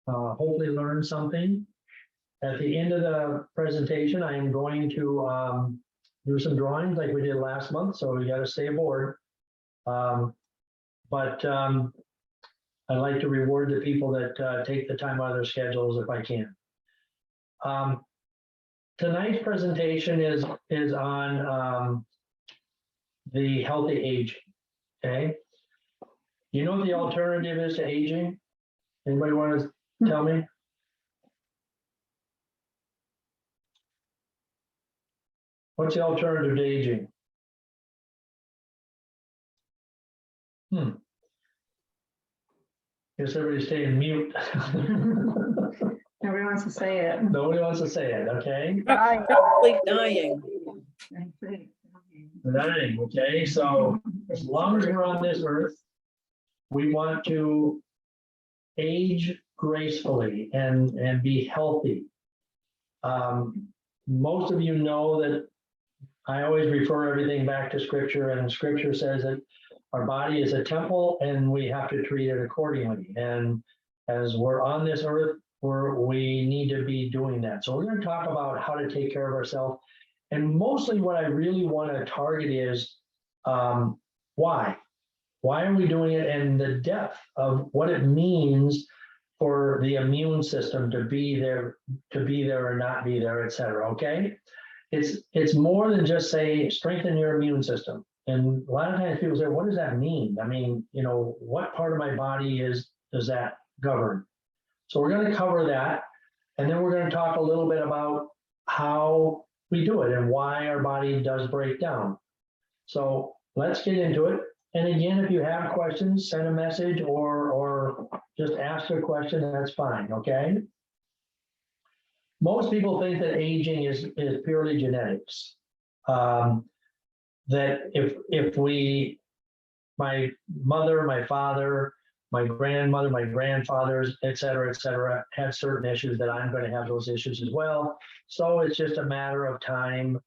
hopefully learn something. At the end of the presentation, I am going to do some drawings like we did last month, so we got to stay aboard. But I like to reward the people that take the time out of their schedules if I can. Tonight's presentation is on the healthy aging. Okay, you know what the alternative is to aging? Anybody want to tell me? What's the alternative to aging? Guess everybody's staying mute. Nobody wants to say it. Nobody wants to say it, okay? Probably dying. Dying, okay? So as long as we're on this earth, we want to age gracefully and be healthy. Most of you know that I always refer everything back to scripture, and scripture says that our body is a temple and we have to treat it accordingly. And as we're on this earth, we need to be doing that. So we're going to talk about how to take care of ourselves. And mostly what I really want to target is why? Why are we doing it, and the depth of what it means for the immune system to be there or not be there, et cetera, okay? It's more than just say strengthen your immune system. And a lot of times people say, what does that mean? I mean, you know, what part of my body does that govern? So we're going to cover that. And then we're going to talk a little bit about how we do it and why our body does break down. So let's get into it. And again, if you have questions, send a message or just ask a question, that's fine, okay? Most people think that aging is purely genetics. That if my mother, my father, my grandmother, my grandfathers, et cetera, had certain issues, that I'm going to have those issues as well. So it's just a matter of time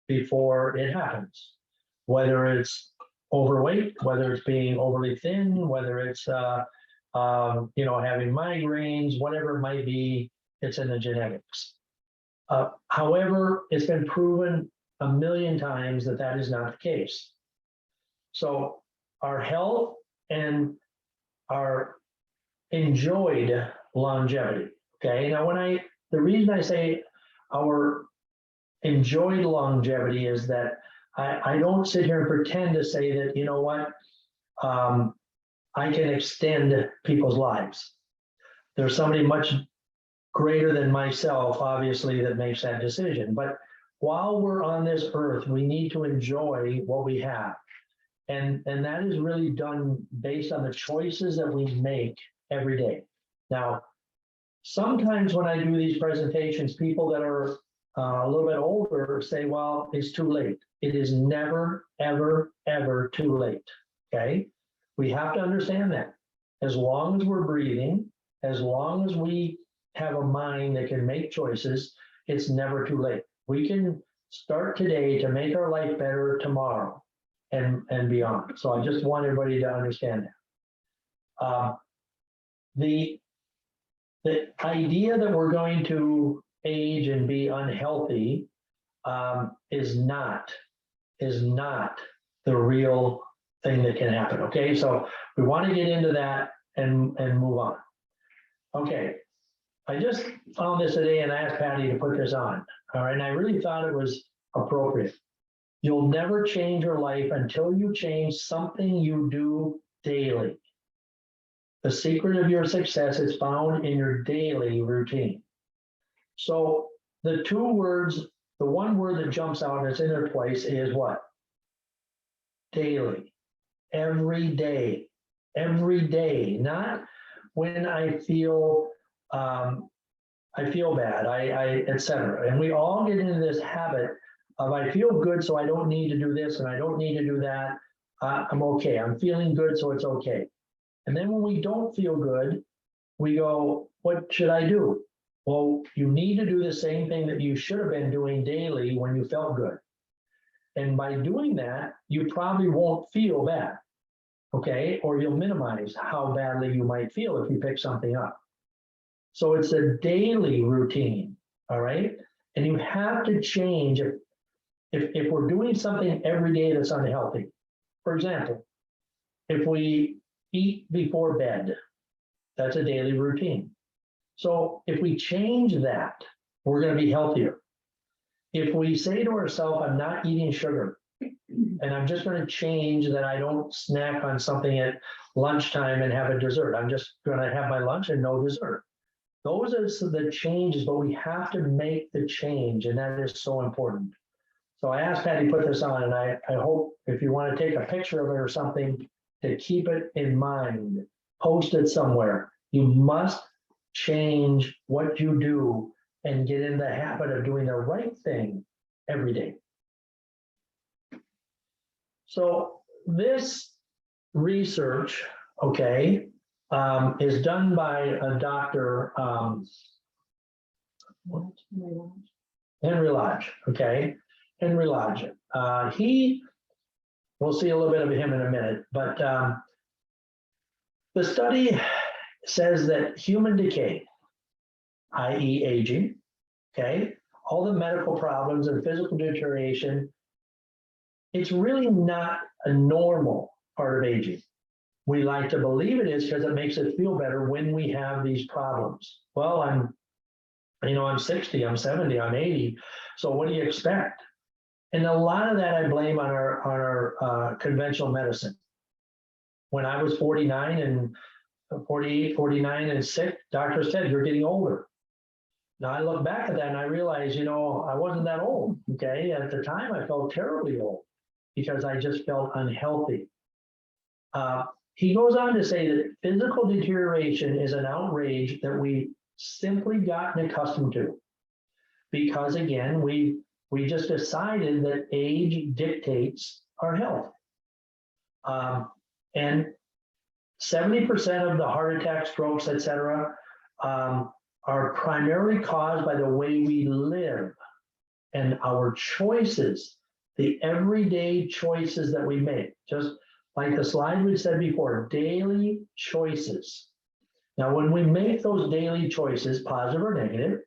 before it happens. Whether it's overweight, whether it's being overly thin, whether it's having migraines, whatever it might be, it's in the genetics. However, it's been proven a million times that that is not the case. So our health and our enjoyed longevity. Okay. Now, the reason I say our enjoyed longevity is that I don't sit here and pretend to say that, you know what, I can extend people's lives. There's somebody much greater than myself, obviously, that makes that decision. But while we're on this earth, we need to enjoy what we have. And that is really done based on the choices that we make every day. Now, sometimes when I do these presentations, people that are a little bit older say, well, it's too late. It is never, ever, ever too late, okay? We have to understand that. As long as we're breathing, as long as we have a mind that can make choices, it's never too late. We can start today to make our life better tomorrow and beyond. So I just want everybody to understand that. The idea that we're going to age and be unhealthy is not the real thing that can happen. Okay, so we want to get into that and move on. Okay, I just found this today and I asked Patty to put this on. All right, and I really thought it was appropriate. You'll never change your life until you change something you do daily. The secret of your success is found in your daily routine. So the two words, the one word that jumps out and it's in their place is what? Daily. Every day. Every day. Not when I feel bad, et cetera. And we all get into this habit of I feel good, so I don't need to do this and I don't need to do that. I'm okay. I'm feeling good, so it's okay. And then when we don't feel good, we go, what should I do? Well, you need to do the same thing that you should have been doing daily when you felt good. And by doing that, you probably won't feel bad. okay? Or you'll minimize how badly you might feel if you pick something up. So it's a daily routine, all right? And you have to change if we're doing something every day that's unhealthy. For example, if we eat before bed, that's a daily routine. So if we change that, we're going to be healthier. If we say to ourselves, I'm not eating sugar, and I'm just going to change that I don't snack on something at lunchtime and have a dessert. I'm just going to have my lunch and no dessert. Those are the changes, but we have to make the change, and that is so important. So I asked Patty to put this on, and I hope if you want to take a picture of it or something to keep it in mind, post it somewhere. You must change what you do and get in the habit of doing the right thing every day. So this research, okay, is done by a doctor, Henry Lodge, okay? Henry Lodge. We'll see a little bit of him in a minute, but the study says that human decay, i.e. aging, okay, all the medical problems and physical deterioration, it's really not a normal part of aging. We like to believe it is because it makes us feel better when we have these problems. Well, I'm 60, I'm 70, I'm 80. So what do you expect? And a lot of that I blame on our conventional medicine. When I was 49 and 48, 49 and sick, doctors said, you're getting older. Now I look back at that and I realize, I wasn't that old, okay? At the time, I felt terribly old because I just felt unhealthy. He goes on to say that physical deterioration is an outrage that we simply gotten accustomed to. Because again, we just decided that age dictates our health. And 70% of the heart attacks, strokes, etc., are primarily caused by the way we live and our choices, the everyday choices that we make. Just like the slide we said before, daily choices. Now, when we make those daily choices, positive or negative,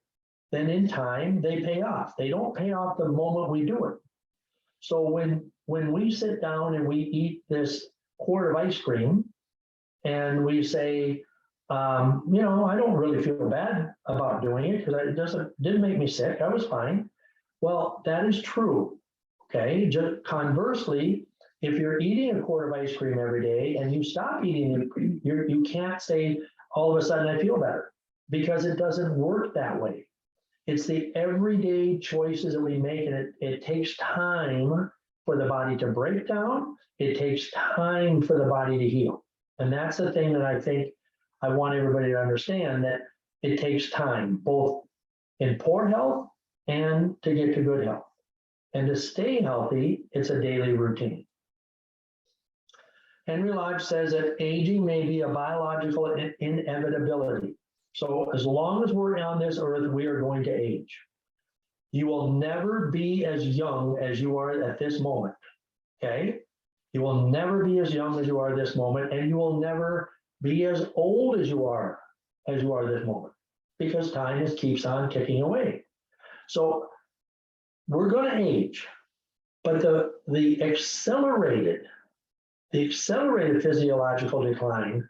then in time they pay off. They don't pay off the moment we do it. So when we sit down and we eat this quart of ice cream and we say, I don't really feel bad about doing it because it didn't make me sick. I was fine. Well, that is true. Okay. Just conversely, if you're eating a quart of ice cream every day and you stop eating it, you can't say all of a sudden I feel better because it doesn't work that way. It's the everyday choices that we make, and it takes time for the body to break down. It takes time for the body to heal. And that's the thing that I think I want everybody to understand, that it takes time, both in poor health and to get to good health. And to stay healthy, it's a daily routine. Henry Lodge says that aging may be a biological inevitability. So as long as we're on this earth, we are going to age. You will never be as young as you are at this moment, okay? You will never be as young as you are at this moment, and you will never be as old as you are this moment, because time just keeps on ticking away. So we're going to age, but the accelerated physiological decline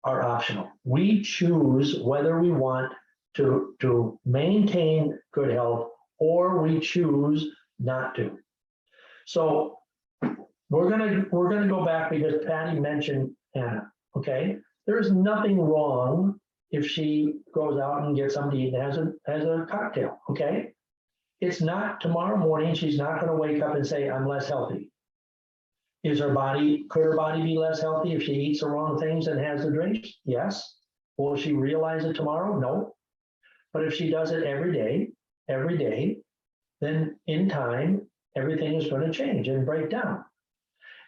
are optional. We choose whether we want to maintain good health or we choose not to. So we're gonna go back because Patty mentioned Anna. Okay, there's nothing wrong if she goes out and gets something to eat and has a cocktail. Okay, it's not tomorrow morning. She's not going to wake up and say I'm less healthy. Could her body be less healthy if she eats the wrong things and has the drinks? Yes. Will she realize it tomorrow? No. But if she does it every day, then in time, everything is going to change and break down.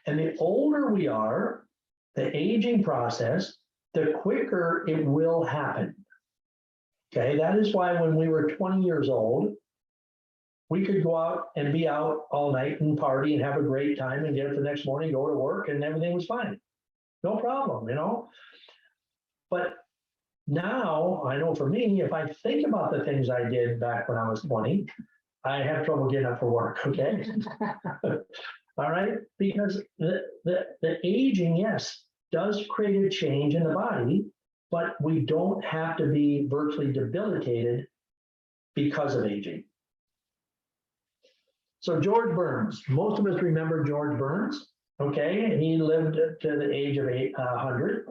And the older we are, the aging process, the quicker it will happen. Okay, that is why when we were 20 years old, we could go out and be out all night and party and have a great time and get up the next morning, go to work, and everything was fine. no problem, you know. But now I know for me, if I think about the things I did back when I was 20, I have trouble getting up for work. Okay. All right. Because the aging, yes, does create a change in the body, but we don't have to be virtually debilitated because of aging. So George Burns, most of us remember George Burns. Okay. He lived to the age of 100.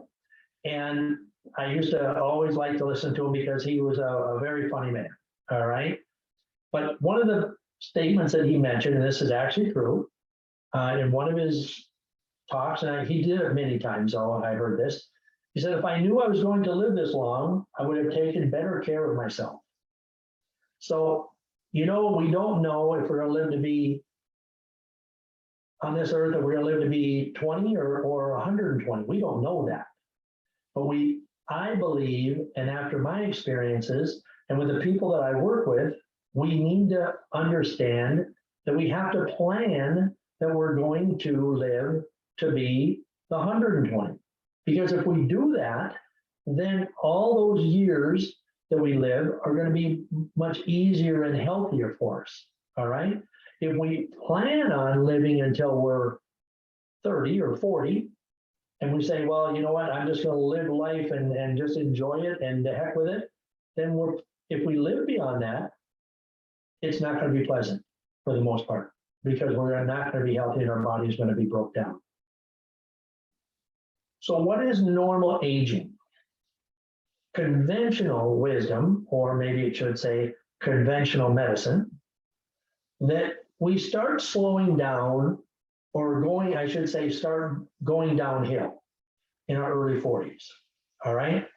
And I used to always like to listen to him because he was a very funny man. All right. But one of the statements that he mentioned, and this is actually true, in one of his talks, and he did it many times, so I heard this. He said, if I knew I was going to live this long, I would have taken better care of myself. So, you know, we don't know if we're going to live to be on this earth, if we're going to live to be 20 or 120. We don't know that. But I believe, and after my experiences and with the people that I work with, we need to understand that we have to plan that we're going to live to be the 120. Because if we do that, then all those years that we live are going to be much easier and healthier for us. All right. If we plan on living until we're 30 or 40, and we say, well, you know what, I'm just going to live life and just enjoy it and the heck with it, then if we live beyond that, it's not going to be pleasant for the most part, because we're not going to be healthy and our body is going to be broke down. So what is normal aging? Conventional wisdom, or maybe it should say conventional medicine, that we start slowing down or going, I should say, start going downhill in our early 40s. All right.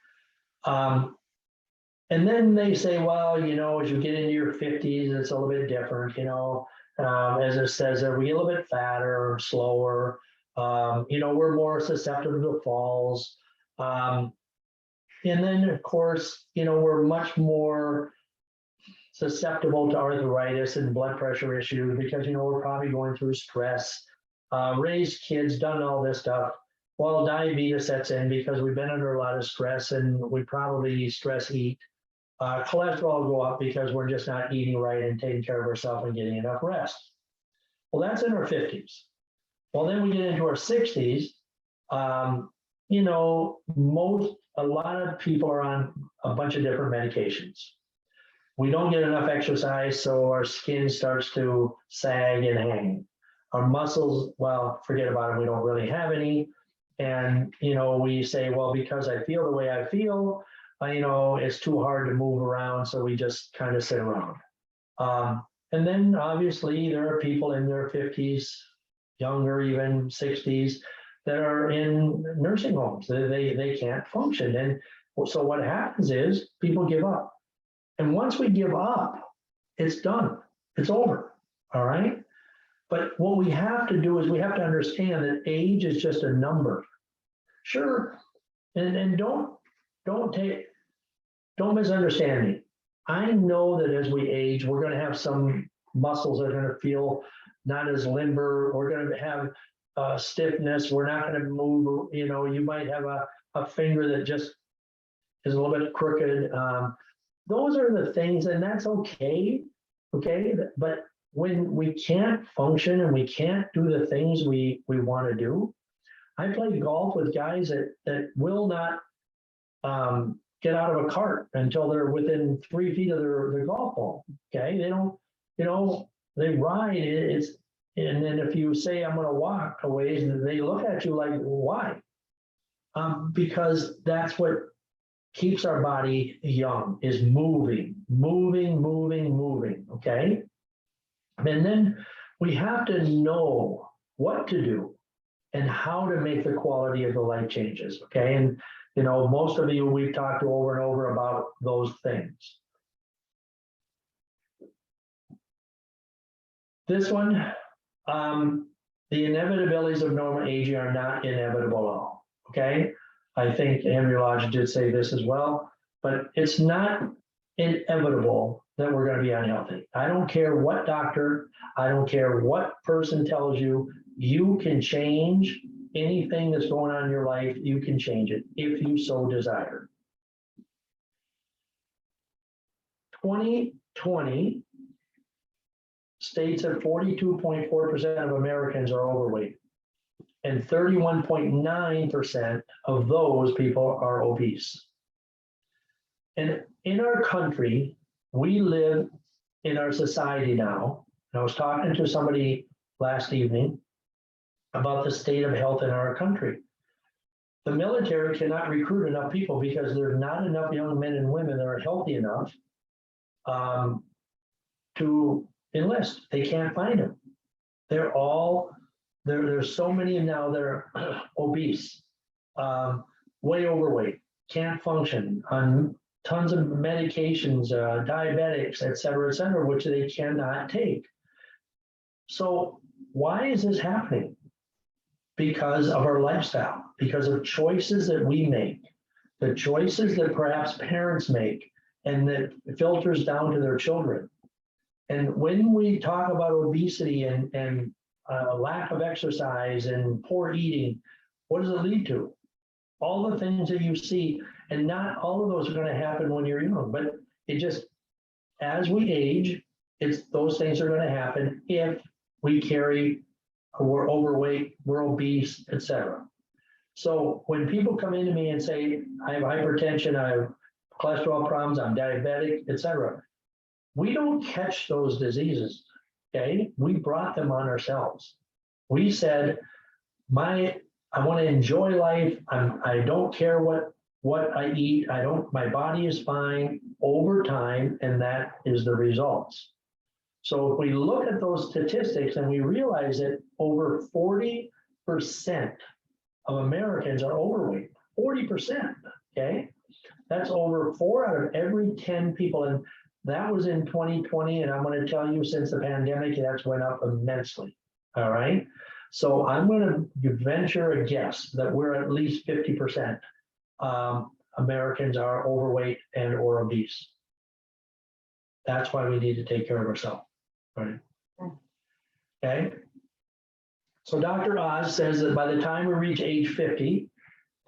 And then they say, well, you know, as you get into your 50s, it's a little bit different, you know, as it says there, we get a little bit fatter, slower, you know, we're more susceptible to falls. And then, of course, you know, we're much more susceptible to arthritis and blood pressure issues because, you know, we're probably going through stress, raised kids, done all this stuff. Well, diabetes sets in because we've been under a lot of stress and we probably stress eat. Cholesterol go up because we're just not eating right and taking care of ourselves and getting enough rest. Well, that's in our 50s. Well, then we get into our 60s. You know, a lot of people are on a bunch of different medications. We don't get enough exercise, so our skin starts to sag and hang. Our muscles, well, forget about it. We don't really have any. And, you know, we say, well, because I feel the way I feel, you know, it's too hard to move around. So we just kind of sit around. And then obviously there are people in their 50s, younger, even 60s, that are in nursing homes. They can't function. And so what happens is people give up. And once we give up, it's done. It's over. All right. But what we have to do is we have to understand that age is just a number. Sure. And don't misunderstand me. I know that as we age, we're going to have some muscles that are going to feel not as limber. We're going to have stiffness. We're not going to move. You know, you might have a finger that just is a little bit crooked. Those are the things, and that's okay. Okay. But when we can't function and we can't do the things we want to do, I play golf with guys that will not get out of a cart until they're within 3 feet of their golf ball. Okay. They don't, you know, they ride and then if you say, I'm going to walk a ways, they look at you like, why? Because that's what keeps our body young, is moving. Okay. And then we have to know what to do and how to make the quality of the life changes. Okay. And, you know, most of you we've talked over and over about those things. This one, the inevitabilities of normal aging are not inevitable at all. Okay. I think Henry Lodge did say this as well, but it's not inevitable that we're going to be unhealthy. I don't care what doctor, I don't care what person tells you, you can change anything that's going on in your life, you can change it if you so desire. 2020 states that 42.4% of Americans are overweight, and 31.9% of those people are obese. And in our country, we live in our society now. And I was talking to somebody last evening about the state of health in our country. The military cannot recruit enough people because there's not enough young men and women that are healthy enough to enlist. They can't find them. They're all, there's so many now that are obese, way overweight, can't function, on tons of medications, diabetics, et cetera, which they cannot take. So why is this happening? Because of our lifestyle, because of choices that we make, the choices that perhaps parents make, and that filters down to their children. And when we talk about obesity and lack of exercise and poor eating, what does it lead to? All the things that you see, and not all of those are going to happen when you're young, but it just, as we age, those things are going to happen if we we're overweight, we're obese, etc. So when people come into me and say, I have hypertension, I have cholesterol problems, I'm diabetic, etc., we don't catch those diseases, okay? We brought them on ourselves. We said, I want to enjoy life. I don't care what I eat. My body is fine over time, and that is the results. So if we look at those statistics and we realize that over 40% of Americans are overweight, 40%, okay? That's over 4 out of every 10 people. And that was in 2020. And I'm going to tell you, since the pandemic, that's went up immensely. All right. So I'm going to venture a guess that we're at least 50% Americans are overweight and or obese. That's why we need to take care of ourselves. Right. Okay. So Dr. Oz says that by the time we reach age 50,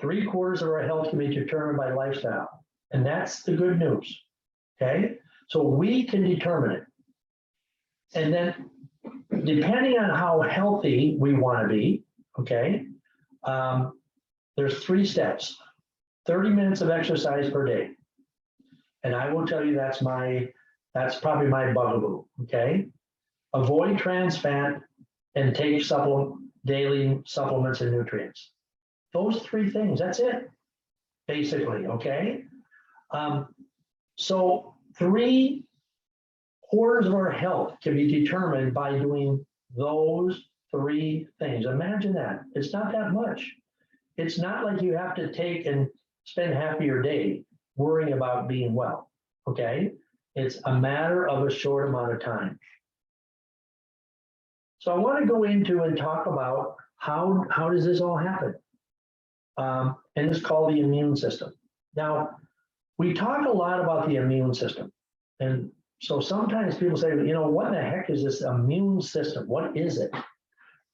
3/4 of our health can be determined by lifestyle. And that's the good news. Okay. So we can determine it. And then depending on how healthy we want to be, okay, there's 3 steps. 30 minutes of exercise per day. And I will tell you that's probably my bugaboo, okay? Avoid trans fat and take daily supplements and nutrients. Those 3 things, that's it, basically, okay? So 3/4 of our health can be determined by doing those 3 things. Imagine that. It's not that much. It's not like you have to take and spend half of your day worrying about being well, okay? It's a matter of a short amount of time. So I want to go into and talk about how does this all happen? And it's called the immune system. Now, we talk a lot about the immune system. And so sometimes people say, what the heck is this immune system? What is it?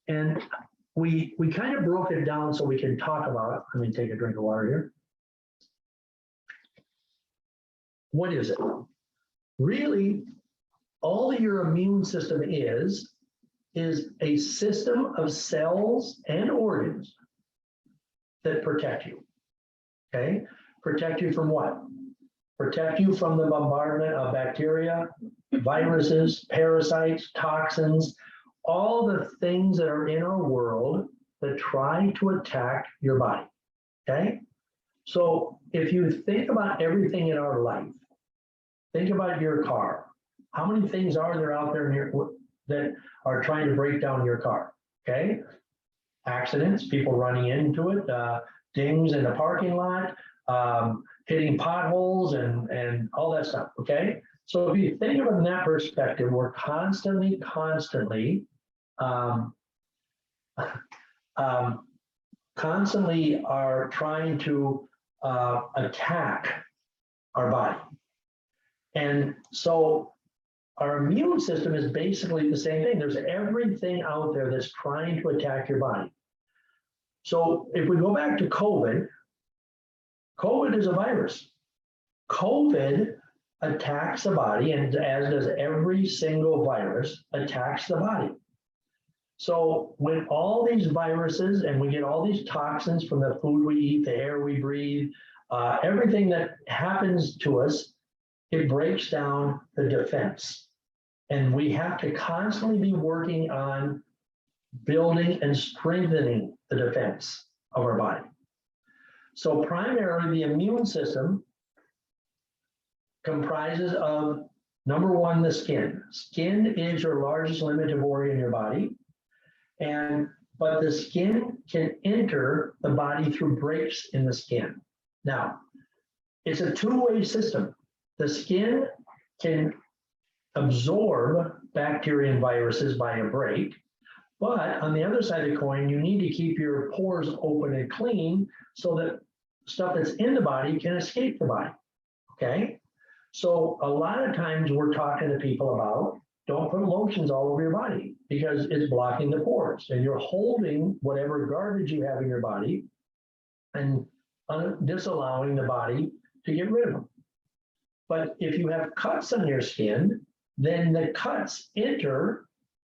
And we kind of broke it down so we can talk about it. Let me take a drink of water here. What is it? Really, all your immune system is a system of cells and organs that protect you, okay? Protect you from what? Protect you from the bombardment of bacteria, viruses, parasites, toxins, all the things that are in our world that try to attack your body, okay? So if you think about everything in our life, think about your car. How many things are there out there that are trying to break down your car, okay? Accidents, people running into it, dings in the parking lot, hitting potholes and all that stuff, okay? So if you think of it from that perspective, we're constantly are trying to attack our body. And so our immune system is basically the same thing. There's everything out there that's trying to attack your body. So if we go back to COVID, COVID is a virus. COVID attacks the body, and as does every single virus, attacks the body. So when all these viruses and we get all these toxins from the food we eat, the air we breathe, everything that happens to us, it breaks down the defense. And we have to constantly be working on building and strengthening the defense of our body. So primarily the immune system comprises of, number one, the skin. Skin is your largest limited organ in your body. But the skin can enter the body through breaks in the skin. Now, it's a two-way system. The skin can absorb bacteria and viruses by a break, but on the other side of the coin, you need to keep your pores open and clean so that stuff that's in the body can escape the body, okay? So a lot of times we're talking to people about, don't put lotions all over your body because it's blocking the pores and you're holding whatever garbage you have in your body and disallowing the body to get rid of them. But if you have cuts on your skin, then the cuts enter,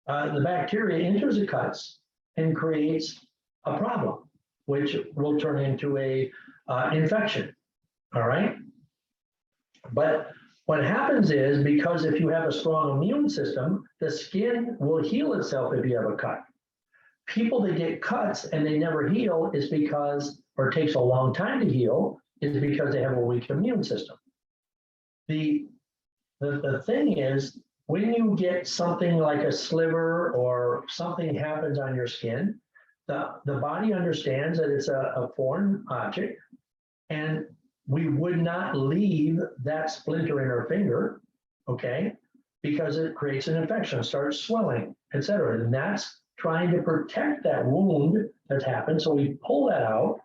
the bacteria enters the cuts and creates a problem, which will turn into a infection, all right? But what happens is, because if you have a strong immune system, the skin will heal itself if you have a cut. People that get cuts and they never heal is because, or it takes a long time to heal, is because they have a weak immune system. The thing is, when you get something like a sliver or something happens on your skin, the body understands that it's a foreign object, and we would not leave that splinter in our finger, okay, because it creates an infection, starts swelling, etc. And that's trying to protect that wound that's happened. So we pull that out,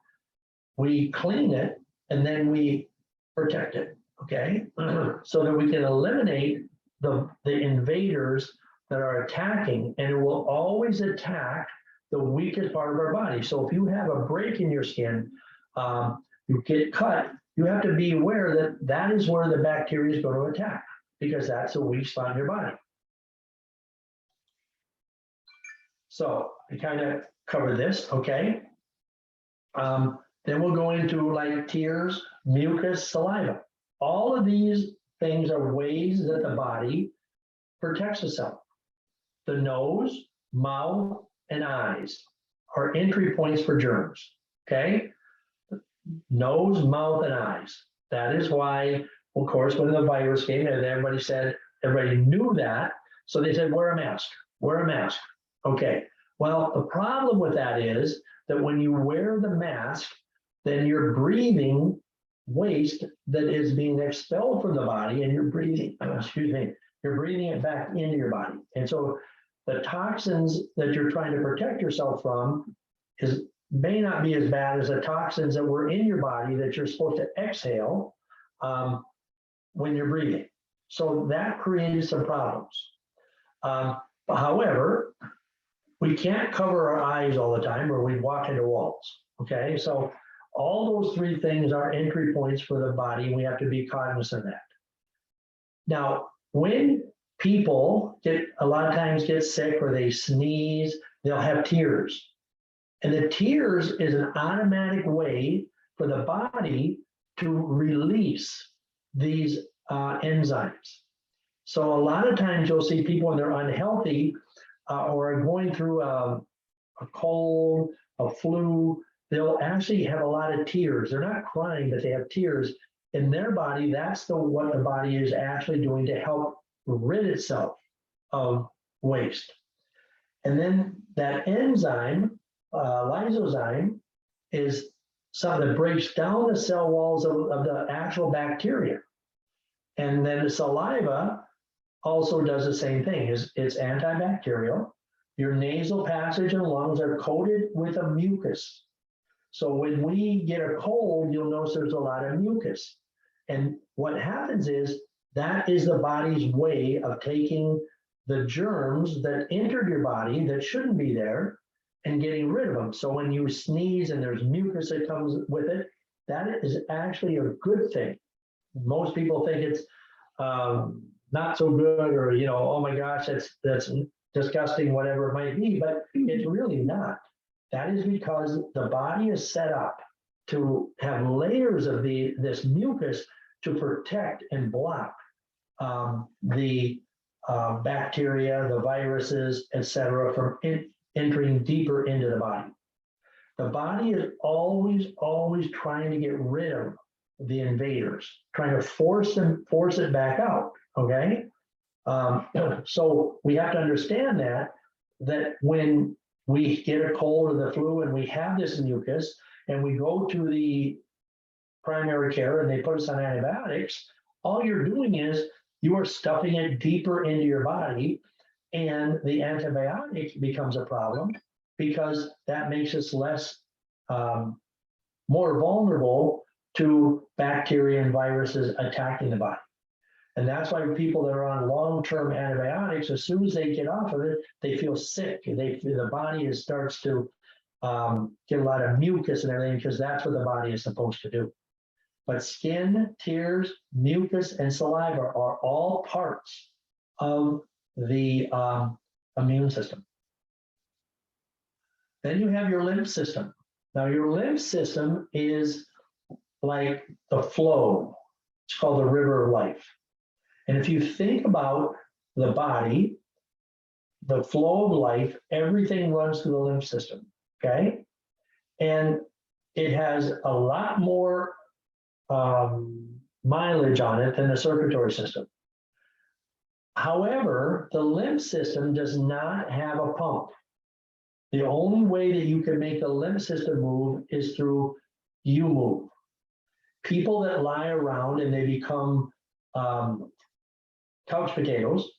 we clean it, and then we protect it, okay, so that we can eliminate the invaders that are attacking, and it will always attack the weakest part of our body. So if you have a break in your skin, you get cut, you have to be aware that that is where the bacteria is going to attack, because that's a weak spot in your body. So I kind of cover this, okay? Then we'll go into like tears, mucus, saliva. All of these things are ways that the body protects itself. The nose, mouth, and eyes are entry points for germs, okay? Nose, mouth, and eyes. That is why, of course, when the virus came and everybody knew that, so they said, wear a mask, wear a mask. Okay, well, the problem with that is that when you wear the mask, then you're breathing waste that is being expelled from the body, and you're breathing, you're breathing it back into your body. And so the toxins that you're trying to protect yourself from may not be as bad as the toxins that were in your body that you're supposed to exhale when you're breathing. So that created some problems. However, we can't cover our eyes all the time or we walk into walls, okay? So all those three things are entry points for the body, and we have to be cognizant of that. Now, when people a lot of times get sick or they sneeze, they'll have tears. And the tears is an automatic way for the body to release these enzymes. So a lot of times you'll see people when they're unhealthy or are going through a cold, a flu, they'll actually have a lot of tears. They're not crying, but they have tears. In their body, that's what the body is actually doing to help rid itself of waste. And then that enzyme, lysozyme, is something that breaks down the cell walls of the actual bacteria. And then the saliva also does the same thing. It's antibacterial. Your nasal passage and lungs are coated with a mucus. So when we get a cold, you'll notice there's a lot of mucus. And what happens is that is the body's way of taking the germs that entered your body that shouldn't be there and getting rid of them. So when you sneeze and there's mucus that comes with it, that is actually a good thing. Most people think it's not so good, or oh my gosh, that's disgusting, whatever it might be, but it's really not. That is because the body is set up to have layers of this mucus to protect and block the bacteria, the viruses, etc., from entering deeper into the body. The body is always trying to get rid of the invaders, trying to force it back out. Okay, so we have to understand that when we get a cold or the flu and we have this mucus and we go to the primary care and they put us on antibiotics, all you're doing is you are stuffing it deeper into your body, and the antibiotic becomes a problem because that makes us less more vulnerable to bacteria and viruses attacking the body. And that's why people that are on long-term antibiotics, as soon as they get off of it, they feel sick. The body starts to get a lot of mucus and everything, because that's what the body is supposed to do. But skin, tears, mucus, and saliva are all parts of the immune system. Then you have your lymph system. Now, your lymph system is like the flow. It's called the river of life. And if you think about the body, the flow of life, everything runs through the lymph system, okay? And it has a lot more mileage on it than the circulatory system. However, the lymph system does not have a pump. The only way that you can make the lymph system move is through you move. People that lie around and they become couch potatoes,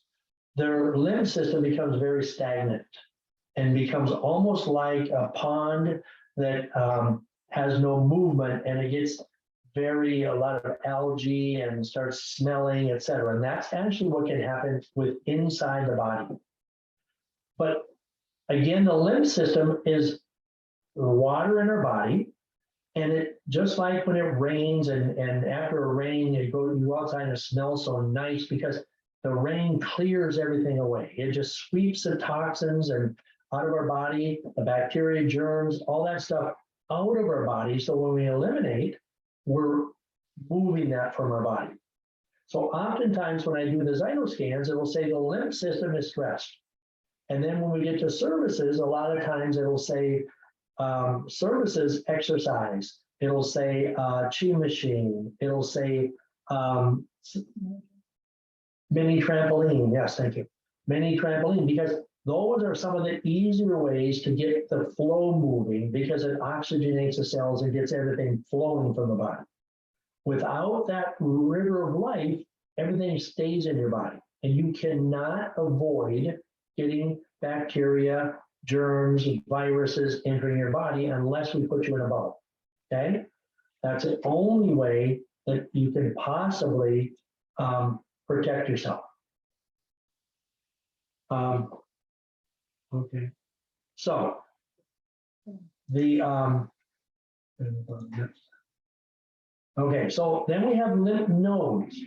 their lymph system becomes very stagnant and becomes almost like a pond that has no movement, and it gets a lot of algae and starts smelling, etc. And that's actually what can happen with inside the body. But again, the lymph system is water in our body, and it just like when it rains, and after a rain, you go outside and it smells so nice because the rain clears everything away. It just sweeps the toxins and out of our body, the bacteria, germs, all that stuff out of our body. So when we eliminate, we're moving that from our body. So oftentimes when I do the Zyto scans, it will say the lymph system is stressed. And then when we get to services, a lot of times it'll say services exercise. It'll say chi machine. It'll say mini trampoline. Yes, thank you. Mini trampoline, because those are some of the easier ways to get the flow moving, because it oxygenates the cells and gets everything flowing from the body. Without that river of life, everything stays in your body, and you cannot avoid getting bacteria, germs, viruses entering your body unless we put you in a bubble. Okay? That's the only way that you can possibly protect yourself. Okay. So the okay, so then we have lymph nodes.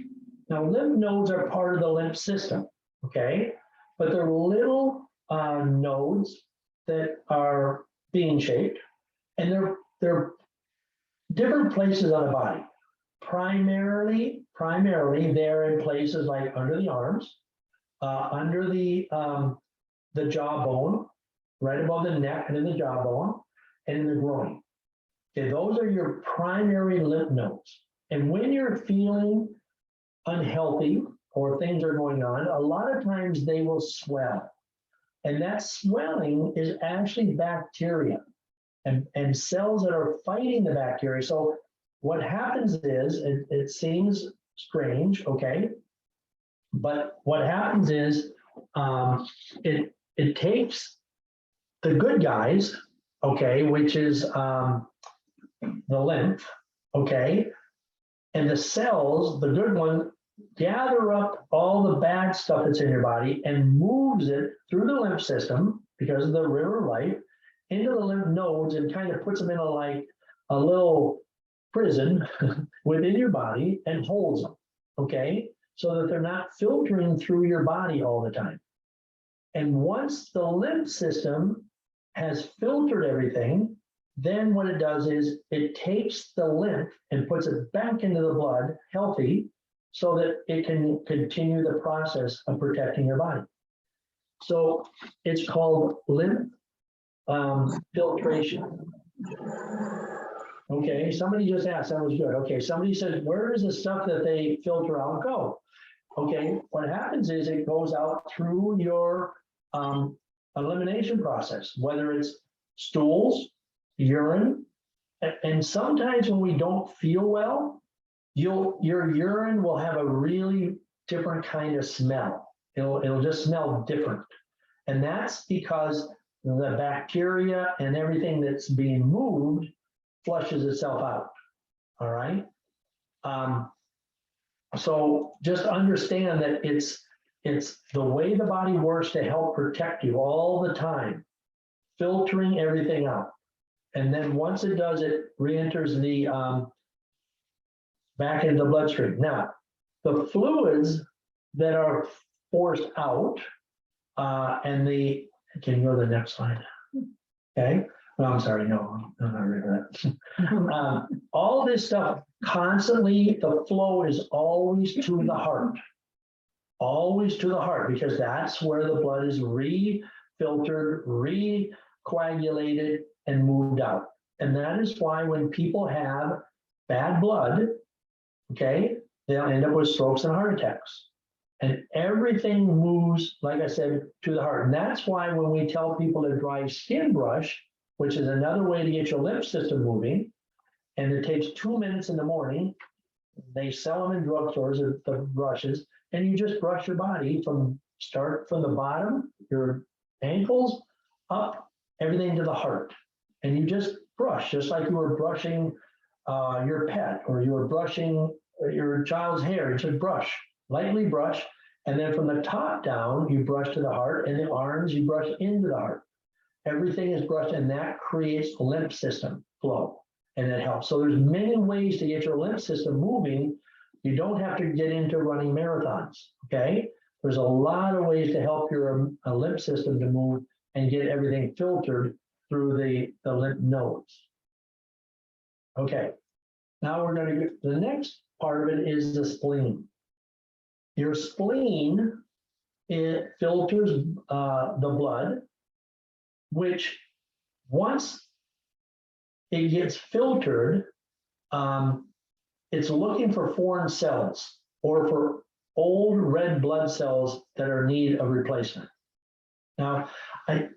Now, lymph nodes are part of the lymph system, okay? But they're little nodes that are bean shaped, and they're different places on the body. Primarily, they're in places like under the arms, under the jawbone, right above the neck and in the jawbone, and in the groin. Okay, those are your primary lymph nodes. And when you're feeling unhealthy or things are going on, a lot of times they will swell. And that swelling is actually bacteria and cells that are fighting the bacteria. So what happens is, it seems strange, okay? But what happens is it takes the good guys, okay, which is the lymph, okay, and the cells, the good one, gather up all the bad stuff that's in your body and moves it through the lymph system because of the river of life into the lymph nodes and kind of puts them in a little prison within your body and holds them, okay? So that they're not filtering through your body all the time. And once the lymph system has filtered everything, then what it does is it takes the lymph and puts it back into the blood healthy so that it can continue the process of protecting your body. So it's called lymph filtration. Okay, somebody just asked, that was good. Okay, somebody said, where does the stuff that they filter out go? Okay, what happens is it goes out through your elimination process, whether it's stools, urine, and sometimes when we don't feel well, your urine will have a really different kind of smell. It'll just smell different. And that's because the bacteria and everything that's being moved flushes itself out. All right. So just understand that it's the way the body works to help protect you all the time, filtering everything out. And then once it does, it re-enters the back into the bloodstream. Now, the fluids that are forced out, can you go to the next slide? Okay. No, I'm sorry, no, I'm not ready for that. All this stuff constantly, the flow is always to the heart. Always to the heart, because that's where the blood is re-filtered, re-coagulated, and moved out. And that is why when people have bad blood, okay, they'll end up with strokes and heart attacks. And everything moves, like I said, to the heart. And that's why when we tell people to dry skin brush, which is another way to get your lymph system moving, and it takes 2 minutes in the morning, they sell them in drugstores, the brushes, and you just brush your body start from the bottom, your ankles, up, everything to the heart. And you just brush, just like you were brushing your pet, or you were brushing your child's hair. You just brush, lightly brush, and then from the top down, you brush to the heart, and the arms, you brush into the heart. Everything is brushed, and that creates lymph system flow, and it helps. So there's many ways to get your lymph system moving. You don't have to get into running marathons, okay? There's a lot of ways to help your lymph system to move and get everything filtered through the lymph nodes. Okay, now we're going to get the next part of it is the spleen. Your spleen, it filters the blood, which once it gets filtered, it's looking for foreign cells or for old red blood cells that are in need of replacement. Now,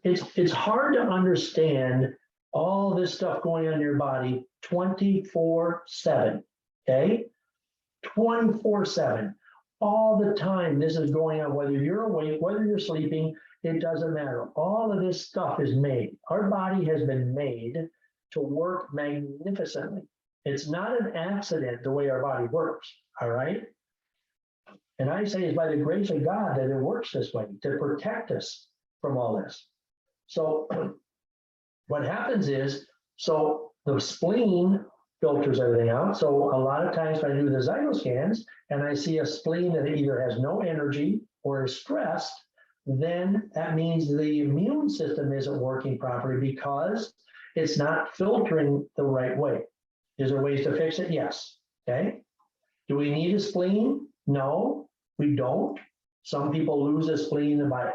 it's hard to understand all this stuff going on in your body 24/7, okay? 24/7, all the time this is going on, whether you're awake, whether you're sleeping, it doesn't matter. All of this stuff is made. Our body has been made to work magnificently. It's not an accident the way our body works, all right? And I say it's by the grace of God that it works this way, to protect us from all this. So what happens is, so the spleen filters everything out. So a lot of times when I do the zytoscans and I see a spleen that either has no energy or is stressed, then that means the immune system isn't working properly because it's not filtering the right way. Is there ways to fix it? Yes. Okay. Do we need a spleen? No, we don't. Some people lose a spleen by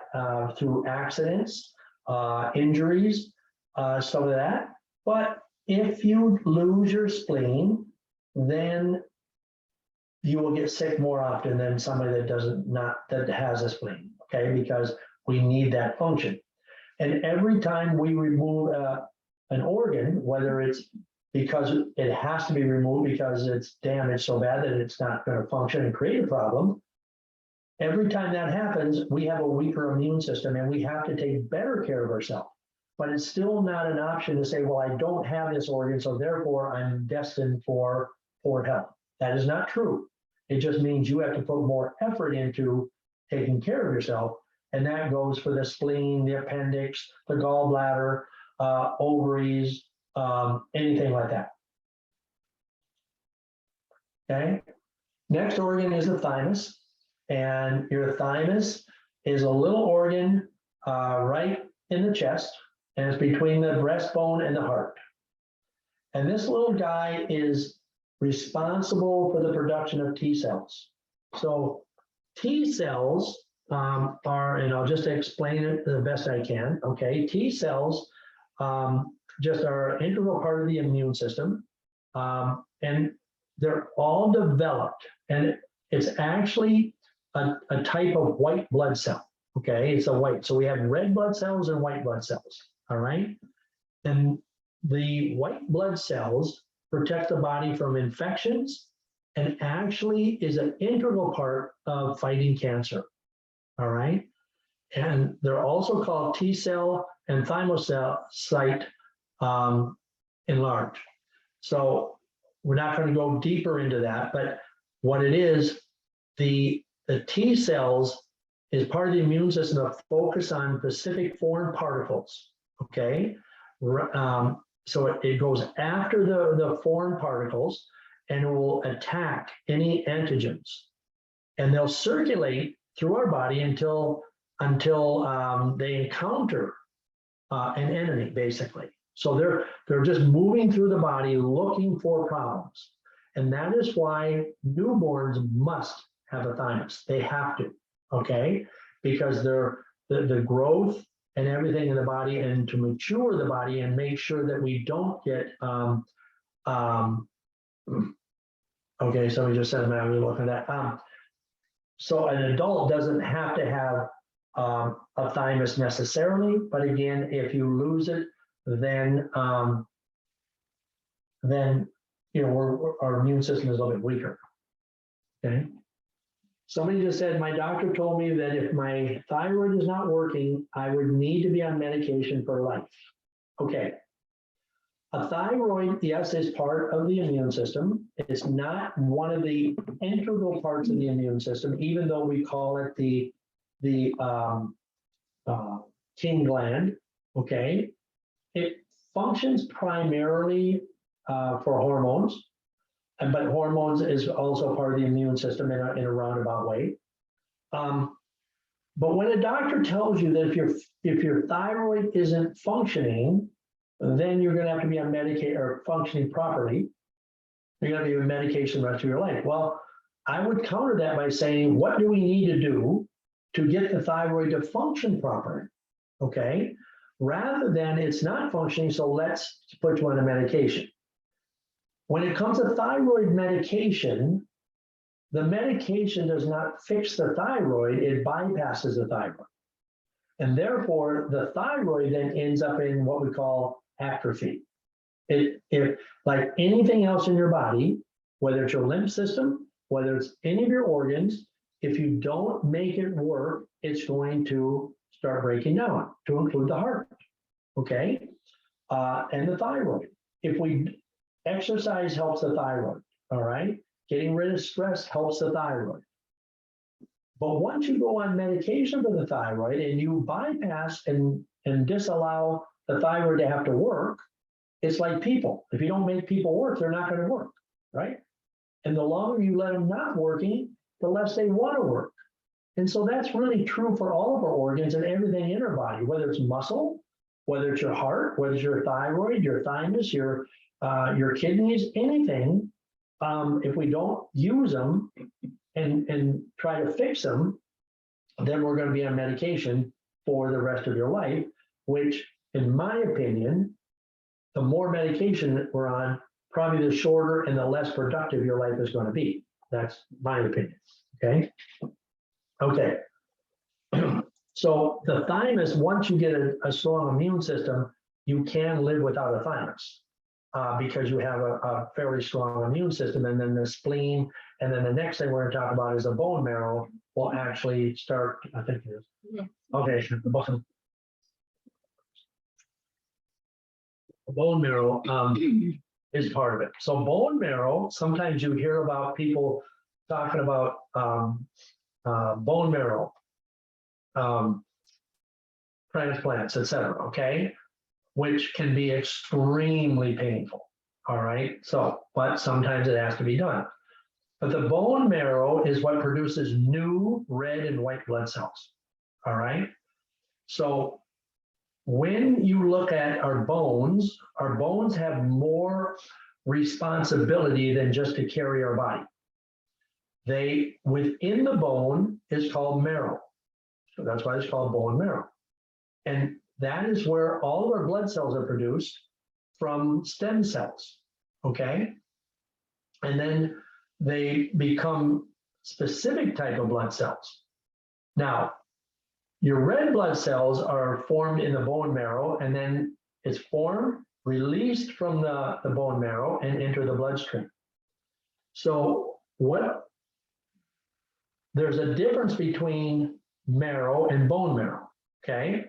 through accidents, injuries, some of that. But if you lose your spleen, then you will get sick more often than somebody that has a spleen. Okay, because we need that function. And every time we remove an organ, whether it's because it has to be removed because it's damaged so bad that it's not going to function and create a problem, every time that happens, we have a weaker immune system and we have to take better care of ourselves. But it's still not an option to say, well, I don't have this organ, so therefore I'm destined for poor health. That is not true. It just means you have to put more effort into taking care of yourself. And that goes for the spleen, the appendix, the gallbladder, ovaries, anything like that. Okay. Next organ is the thymus, and your thymus is a little organ right in the chest, and it's between the breastbone and the heart. And this little guy is responsible for the production of T cells. So T cells are, and I'll just explain it the best I can. Okay, T cells just are an integral part of the immune system, and they're all developed, and it's actually a type of white blood cell. Okay, it's a white. So we have red blood cells and white blood cells. All right, and the white blood cells protect the body from infections and actually is an integral part of fighting cancer. All right. And they're also called T cell and thymocyte enlarged. So we're not going to go deeper into that, but what it is, the T cells is part of the immune system that focus on specific foreign particles. Okay. So it goes after the foreign particles and it will attack any antigens. And they'll circulate through our body until they encounter an enemy, basically. So they're just moving through the body looking for problems. And that is why newborns must have a thymus. They have to, okay? Because the growth and everything in the body, and to mature the body and make sure that we don't get okay, somebody just said I was looking at that. So an adult doesn't have to have a thymus necessarily, but again, if you lose it, then you know our immune system is a little bit weaker. Okay. Somebody just said, my doctor told me that if my thyroid is not working, I would need to be on medication for life. Okay. A thyroid, yes, is part of the immune system. It's not one of the integral parts of the immune system, even though we call it the king gland. Okay. It functions primarily for hormones. But hormones is also part of the immune system in a roundabout way. But when a doctor tells you that if your thyroid isn't functioning, then you're going to have to be on medication or functioning properly. You're going to be on medication the rest of your life. Well, I would counter that by saying, what do we need to do to get the thyroid to function properly? Okay, rather than it's not functioning, so let's put you on a medication. When it comes to thyroid medication, the medication does not fix the thyroid, it bypasses the thyroid. And therefore, the thyroid then ends up in what we call atrophy. If like anything else in your body, whether it's your lymph system, whether it's any of your organs, if you don't make it work, it's going to start breaking down, to include the heart, okay? And the thyroid. Exercise helps the thyroid, all right? Getting rid of stress helps the thyroid. But once you go on medication for the thyroid and you bypass and disallow the thyroid to have to work, it's like people. If you don't make people work, they're not going to work, right? And the longer you let them not working, the less they want to work. And so that's really true for all of our organs and everything in our body, whether it's muscle, whether it's your heart, whether it's your thyroid, your thymus, your kidneys, anything. If we don't use them and try to fix them, then we're going to be on medication for the rest of your life, which in my opinion, the more medication that we're on, probably the shorter and the less productive your life is going to be. That's my opinion, okay? Okay. So the thymus, once you get a strong immune system, you can live without a thymus. Because you have a fairly strong immune system, and then the spleen, and then the next thing we're going to talk about is the bone marrow will actually start, I think it is. Yeah. Okay, the bone marrow is part of it. So bone marrow, sometimes you hear about people talking about bone marrow transplants, etc. Okay, which can be extremely painful. All right. So, but sometimes it has to be done. But the bone marrow is what produces new red and white blood cells. All right. So when you look at our bones have more responsibility than just to carry our body. Within the bone is called marrow. So that's why it's called bone marrow. And that is where all of our blood cells are produced from stem cells. Okay. And then they become specific type of blood cells. Now, your red blood cells are formed in the bone marrow, and then it's formed, released from the bone marrow, and enter the bloodstream. So there's a difference between marrow and bone marrow, okay?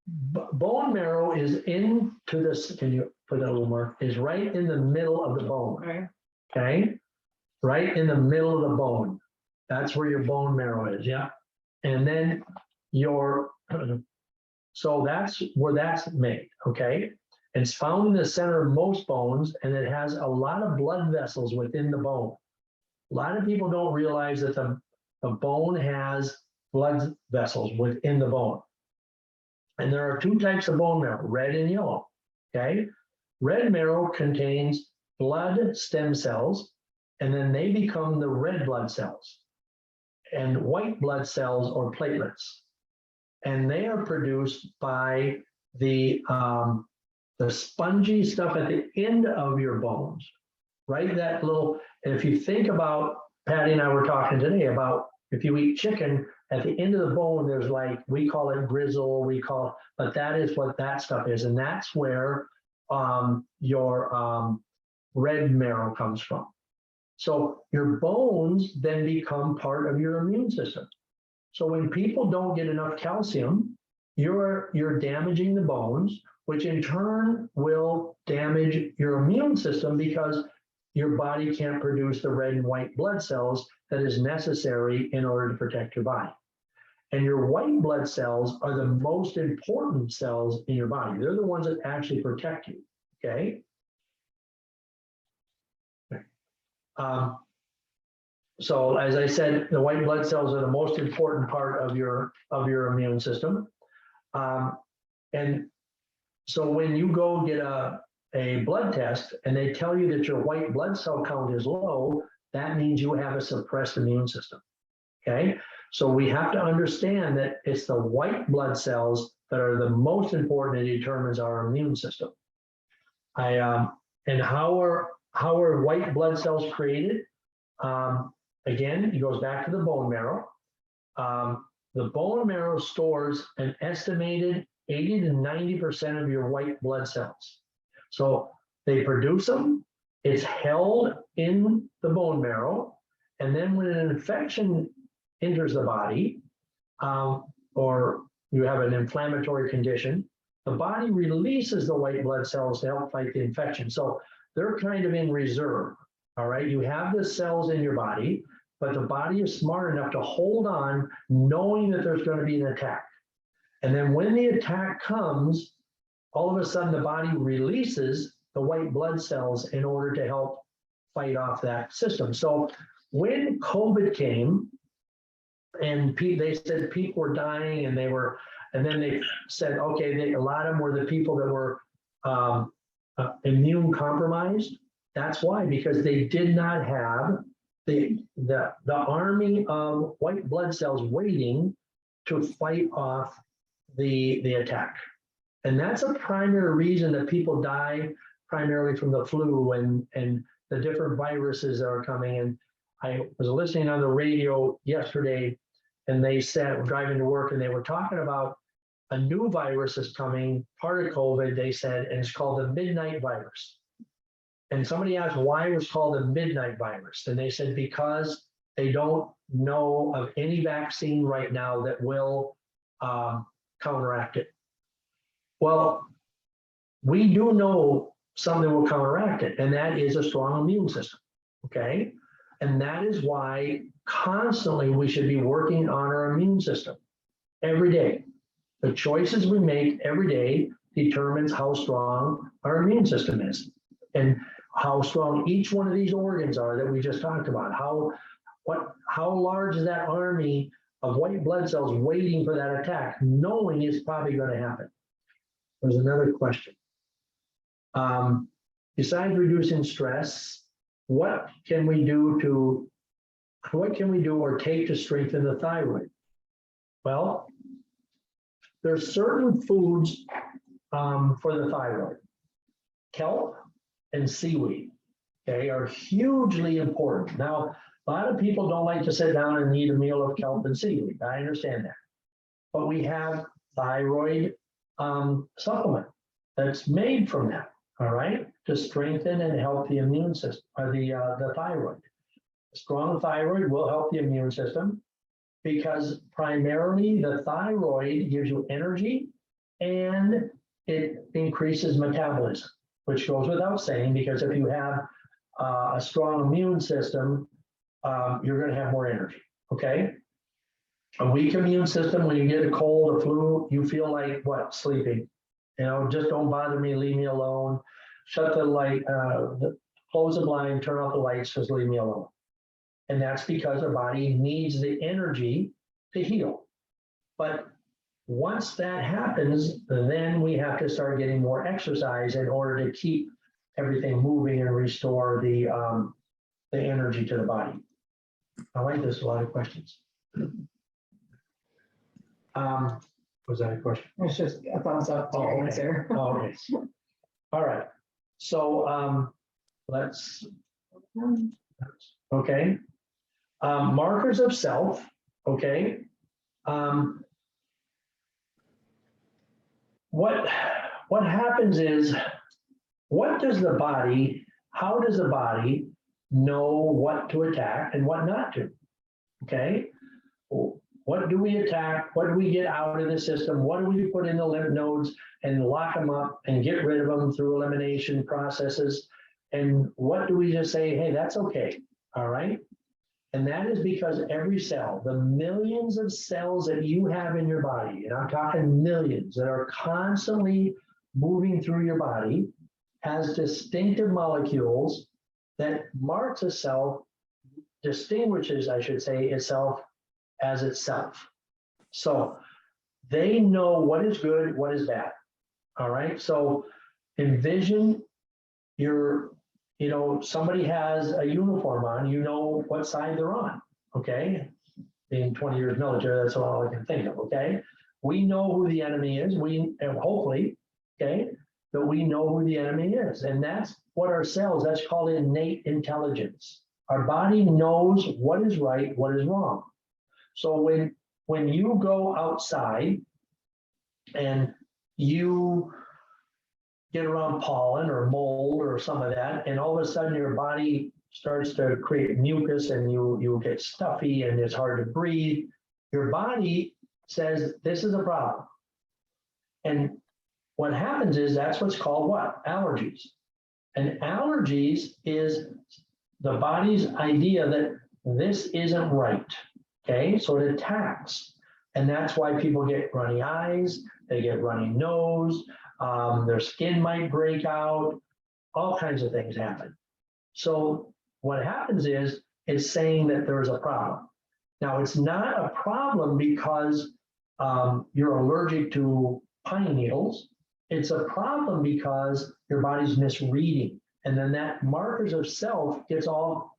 Bone marrow is into this, can you put that a little more, is right in the middle of the bone, Right. okay? Right in the middle of the bone. That's where your bone marrow is, yeah? And then so that's where that's made, okay? It's found in the center of most bones, and it has a lot of blood vessels within the bone. A lot of people don't realize that the bone has blood vessels within the bone. And there are two types of bone marrow, red and yellow, okay? Red marrow contains blood stem cells, and then they become the red blood cells, and white blood cells or platelets. And they are produced by the spongy stuff at the end of your bones, right? That little, and if you think about, Patty and I were talking today about if you eat chicken, at the end of the bone, there's like, we call it grizzle, but that is what that stuff is. And that's where your red marrow comes from. So your bones then become part of your immune system. So when people don't get enough calcium, you're damaging the bones, which in turn will damage your immune system because your body can't produce the red and white blood cells that is necessary in order to protect your body. And your white blood cells are the most important cells in your body. They're the ones that actually protect you, okay? So as I said, the white blood cells are the most important part of your immune system. And so when you go get a blood test and they tell you that your white blood cell count is low, that means you have a suppressed immune system, okay? So we have to understand that it's the white blood cells that are the most important and determines our immune system. And how are white blood cells created? Again, it goes back to the bone marrow. The bone marrow stores an estimated 80 to 90% of your white blood cells. So they produce them, it's held in the bone marrow, and then when an infection enters the body, or you have an inflammatory condition, the body releases the white blood cells to help fight the infection. So they're kind of in reserve, all right? You have the cells in your body, but the body is smart enough to hold on knowing that there's going to be an attack. And then when the attack comes, all of a sudden the body releases the white blood cells in order to help fight off that system. So when COVID came and they said people were dying and then they said, okay, a lot of them were the people that were immune compromised. That's why, because they did not have the army of white blood cells waiting to fight off the attack. And that's a primary reason that people die primarily from the flu and the different viruses that are coming. And I was listening on the radio yesterday, and they said, driving to work, and they were talking about a new virus is coming, part of COVID, they said, and it's called the midnight virus. And somebody asked why it was called the midnight virus. And they said, because they don't know of any vaccine right now that will counteract it. Well, we do know something will counteract it, and that is a strong immune system, okay? And that is why constantly we should be working on our immune system every day. The choices we make every day determines how strong our immune system is and how strong each one of these organs are that we just talked about. How large is that army of white blood cells waiting for that attack, knowing it's probably going to happen? There's another question. Besides reducing stress, what can we do or take to strengthen the thyroid? Well, there's certain foods for the thyroid. Kelp and seaweed, okay, are hugely important. Now, a lot of people don't like to sit down and eat a meal of kelp and seaweed. I understand that. But we have thyroid supplement that's made from that, all right, to strengthen and help the immune system, or the thyroid. A strong thyroid will help the immune system because primarily the thyroid gives you energy and it increases metabolism, which goes without saying, because if you have a strong immune system, you're going to have more energy, okay? A weak immune system, when you get a cold, a flu, you feel like what? Sleeping. You know, just don't bother me, leave me alone. Shut the light, close the blind, turn off the lights, just leave me alone. And that's because our body needs the energy to heal. But once that happens, then we have to start getting more exercise in order to keep everything moving and restore the energy to the body. I like this, a lot of questions. Was that a question? It's just a thumbs up to your answer. Oh, okay. All right. So let's, okay. Markers of self, okay. What happens is, how does the body know what to attack and what not to? Okay. What do we attack? What do we get out of the system? What do we put in the lymph nodes and lock them up and get rid of them through elimination processes? And what do we just say, hey, that's okay, all right? And that is because every cell, the millions of cells that you have in your body, and I'm talking millions that are constantly moving through your body, has distinctive molecules that marks a cell, distinguishes, I should say, itself as itself. So they know what is good, what is bad. All right. So envision somebody has a uniform on, you know what side they're on. Okay. Being 20 years military, that's all I can think of. Okay. We know who the enemy is. And hopefully, okay, that we know who the enemy is. And that's what our cells, that's called innate intelligence. Our body knows what is right, what is wrong. So when you go outside and you get around pollen or mold or some of that, and all of a sudden your body starts to create mucus and you get stuffy and it's hard to breathe, your body says, this is a problem. And what happens is that's what's called what? Allergies. And allergies is the body's idea that this isn't right. Okay, so it attacks. And that's why people get runny eyes, they get runny nose, their skin might break out, all kinds of things happen. So what happens is, it's saying that there's a problem. Now, it's not a problem because you're allergic to pine needles. It's a problem because your body's misreading. And then that markers of self gets all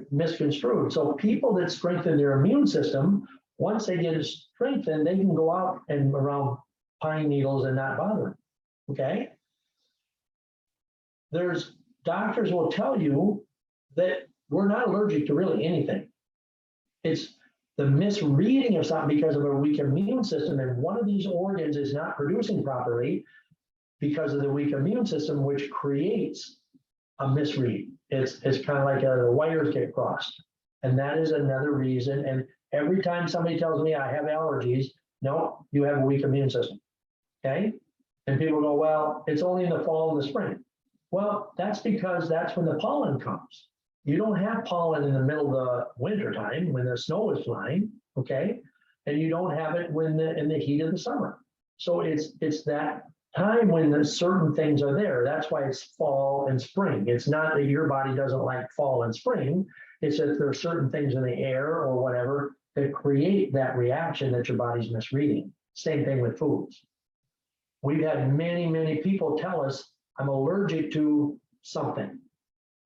misconstrued. So people that strengthen their immune system, once they get it strengthened, they can go out and around pine needles and not bother them. Okay. There's doctors will tell you that we're not allergic to really anything. It's the misreading of something because of a weak immune system, and one of these organs is not producing properly because of the weak immune system, which creates a misread. It's kind of like the wires get crossed. And that is another reason. And every time somebody tells me I have allergies, no, you have a weak immune system. Okay. And people go, well, it's only in the fall and the spring. Well, that's because that's when the pollen comes. You don't have pollen in the middle of the winter time when the snow is flying. Okay. And you don't have it when in the heat of the summer. So it's that time when the certain things are there. That's why it's fall and spring. It's not that your body doesn't like fall and spring. It's that there are certain things in the air or whatever that create that reaction that your body's misreading. Same thing with foods. We've had many, many people tell us, I'm allergic to something.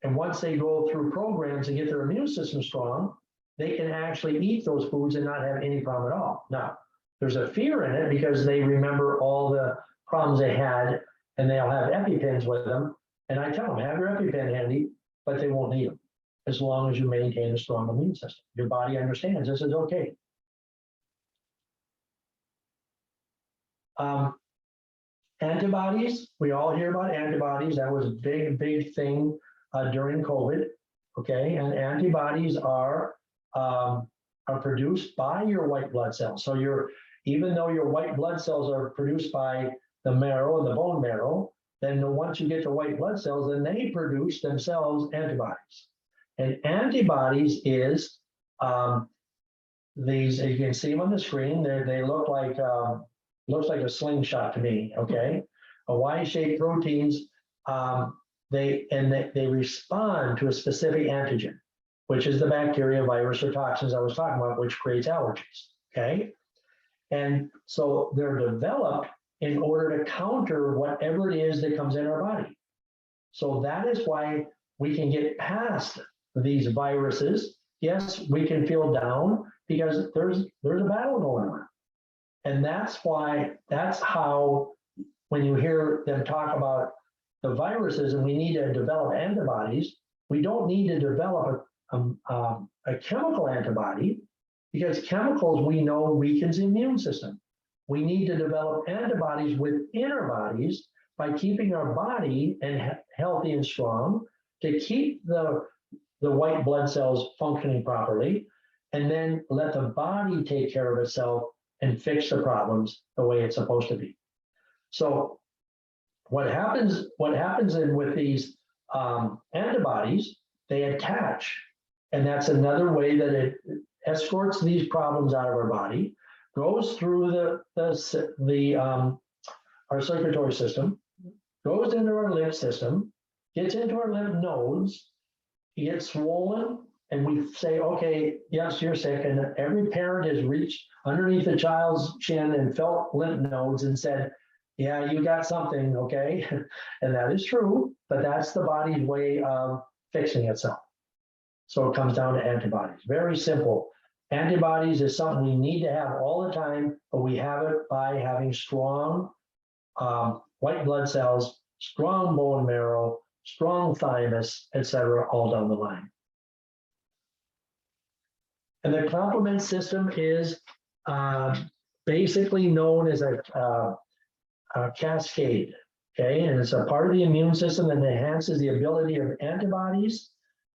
And once they go through programs and get their immune system strong, they can actually eat those foods and not have any problem at all. Now, there's a fear in it because they remember all the problems they had, and they'll have EpiPens with them. And I tell them, have your EpiPen handy, but they won't need them as long as you maintain a strong immune system. Your body understands this is okay. Antibodies, we all hear about antibodies. That was a big, big thing during COVID. Okay, and antibodies are produced by your white blood cells. So even though your white blood cells are produced by the marrow and the bone marrow, then once you get the white blood cells, then they produce themselves antibodies. And antibodies is these, you can see them on the screen. They look like looks like a slingshot to me. Okay, a Y-shaped proteins. They respond to a specific antigen, which is the bacteria, virus, or toxins I was talking about, which creates allergies. Okay, and so they're developed in order to counter whatever it is that comes in our body. So that is why we can get past these viruses. Yes, we can feel down because there's a battle going on. And that's how, when you hear them talk about the viruses and we need to develop antibodies, we don't need to develop a chemical antibody because chemicals we know weakens the immune system. We need to develop antibodies within our bodies by keeping our body healthy and strong to keep the white blood cells functioning properly, and then let the body take care of itself and fix the problems the way it's supposed to be. So what happens with these antibodies, they attach, and that's another way that it escorts these problems out of our body, goes through our circulatory system, goes into our lymph system, gets into our lymph nodes, it gets swollen, and we say, okay, yes, you're sick. And every parent has reached underneath the child's chin and felt lymph nodes and said, yeah, you got something, okay? And that is true, but that's the body's way of fixing itself. So it comes down to antibodies. Very simple. Antibodies is something we need to have all the time, but we have it by having strong white blood cells, strong bone marrow, strong thymus, etc., all down the line. And the complement system is basically known as a cascade, okay? And it's a part of the immune system that enhances the ability of antibodies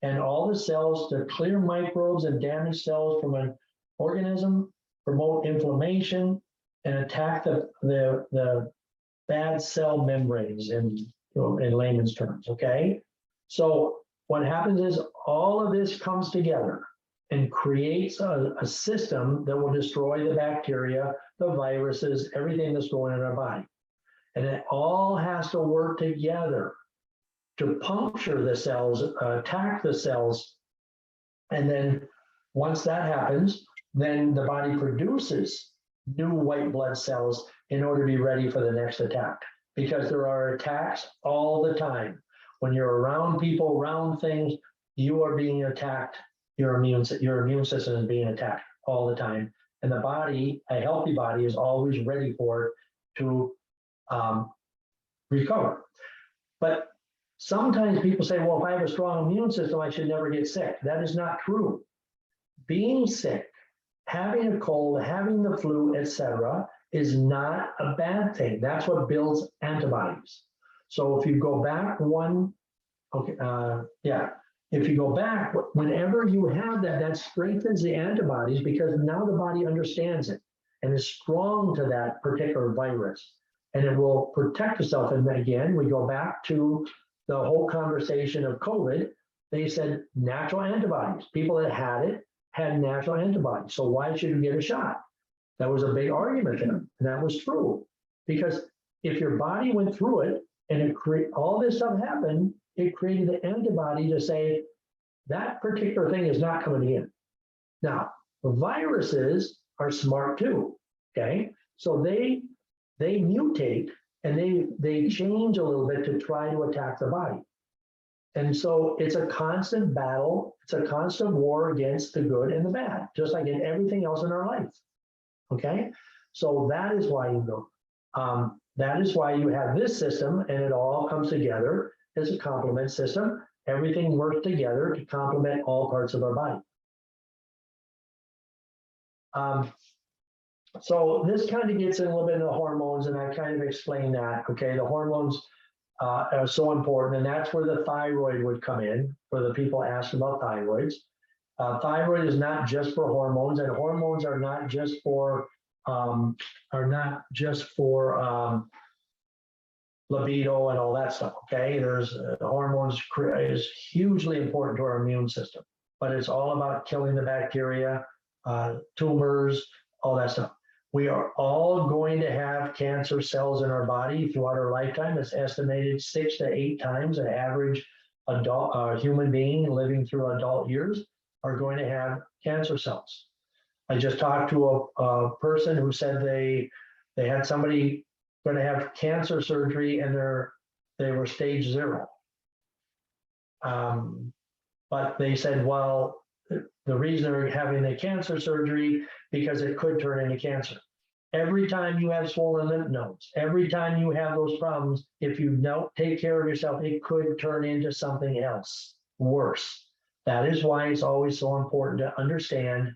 and all the cells to clear microbes and damaged cells from an organism, promote inflammation, and attack the bad cell membranes in layman's terms, okay? So what happens is all of this comes together and creates a system that will destroy the bacteria, the viruses, everything that's going in our body. And it all has to work together to puncture the cells, attack the cells. And then once that happens, then the body produces new white blood cells in order to be ready for the next attack. Because there are attacks all the time. When you're around people, around things, you are being attacked. Your immune system is being attacked all the time. And the body, a healthy body, is always ready for it to recover. But sometimes people say, well, if I have a strong immune system, I should never get sick. That is not true. Being sick, having a cold, having the flu, etc., is not a bad thing. That's what builds antibodies. So if you go back if you go back, whenever you have that, that strengthens the antibodies because now the body understands it and is strong to that particular virus, and it will protect itself. And again, we go back to the whole conversation of COVID. They said natural antibodies. People that had it had natural antibodies. So why should you get a shot? That was a big argument there, and that was true because if your body went through it and all this stuff happened, it created the antibody to say that particular thing is not coming in. Now, viruses are smart too, okay? So they mutate and they change a little bit to try to attack the body. And so it's a constant battle. It's a constant war against the good and the bad, just like in everything else in our life. Okay, so that is why that is why you have this system, and it all comes together as a complement system. Everything works together to complement all parts of our body. So this kind of gets in a little bit into the hormones, and I kind of explained that. Okay, the hormones are so important, and that's where the thyroid would come in for the people asking about thyroids. Thyroid is not just for hormones, and hormones are not just for libido and all that stuff. Okay, there's hormones is hugely important to our immune system, but it's all about killing the bacteria, tumors, all that stuff. We are all going to have cancer cells in our body throughout our lifetime. It's estimated 6 to 8 times an average adult human being living through adult years are going to have cancer cells. I just talked to a person who said they had somebody going to have cancer surgery and they were stage 0. But they said, well, the reason they're having the cancer surgery because it could turn into cancer. Every time you have swollen lymph nodes, every time you have those problems, if you don't take care of yourself, it could turn into something else worse. That is why it's always so important to understand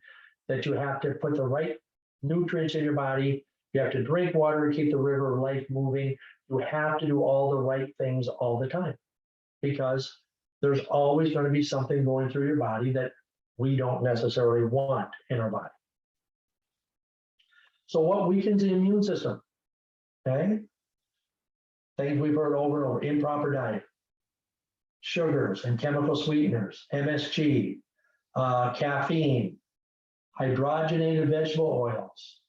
that you have to put the right nutrients in your body. You have to drink water to keep the river of life moving. You have to do all the right things all the time, because there's always going to be something going through your body that we don't necessarily want in our body. So what weakens the immune system? Okay, things we've heard over and over: improper diet, sugars and chemical sweeteners, MSG, caffeine, hydrogenated vegetable oils,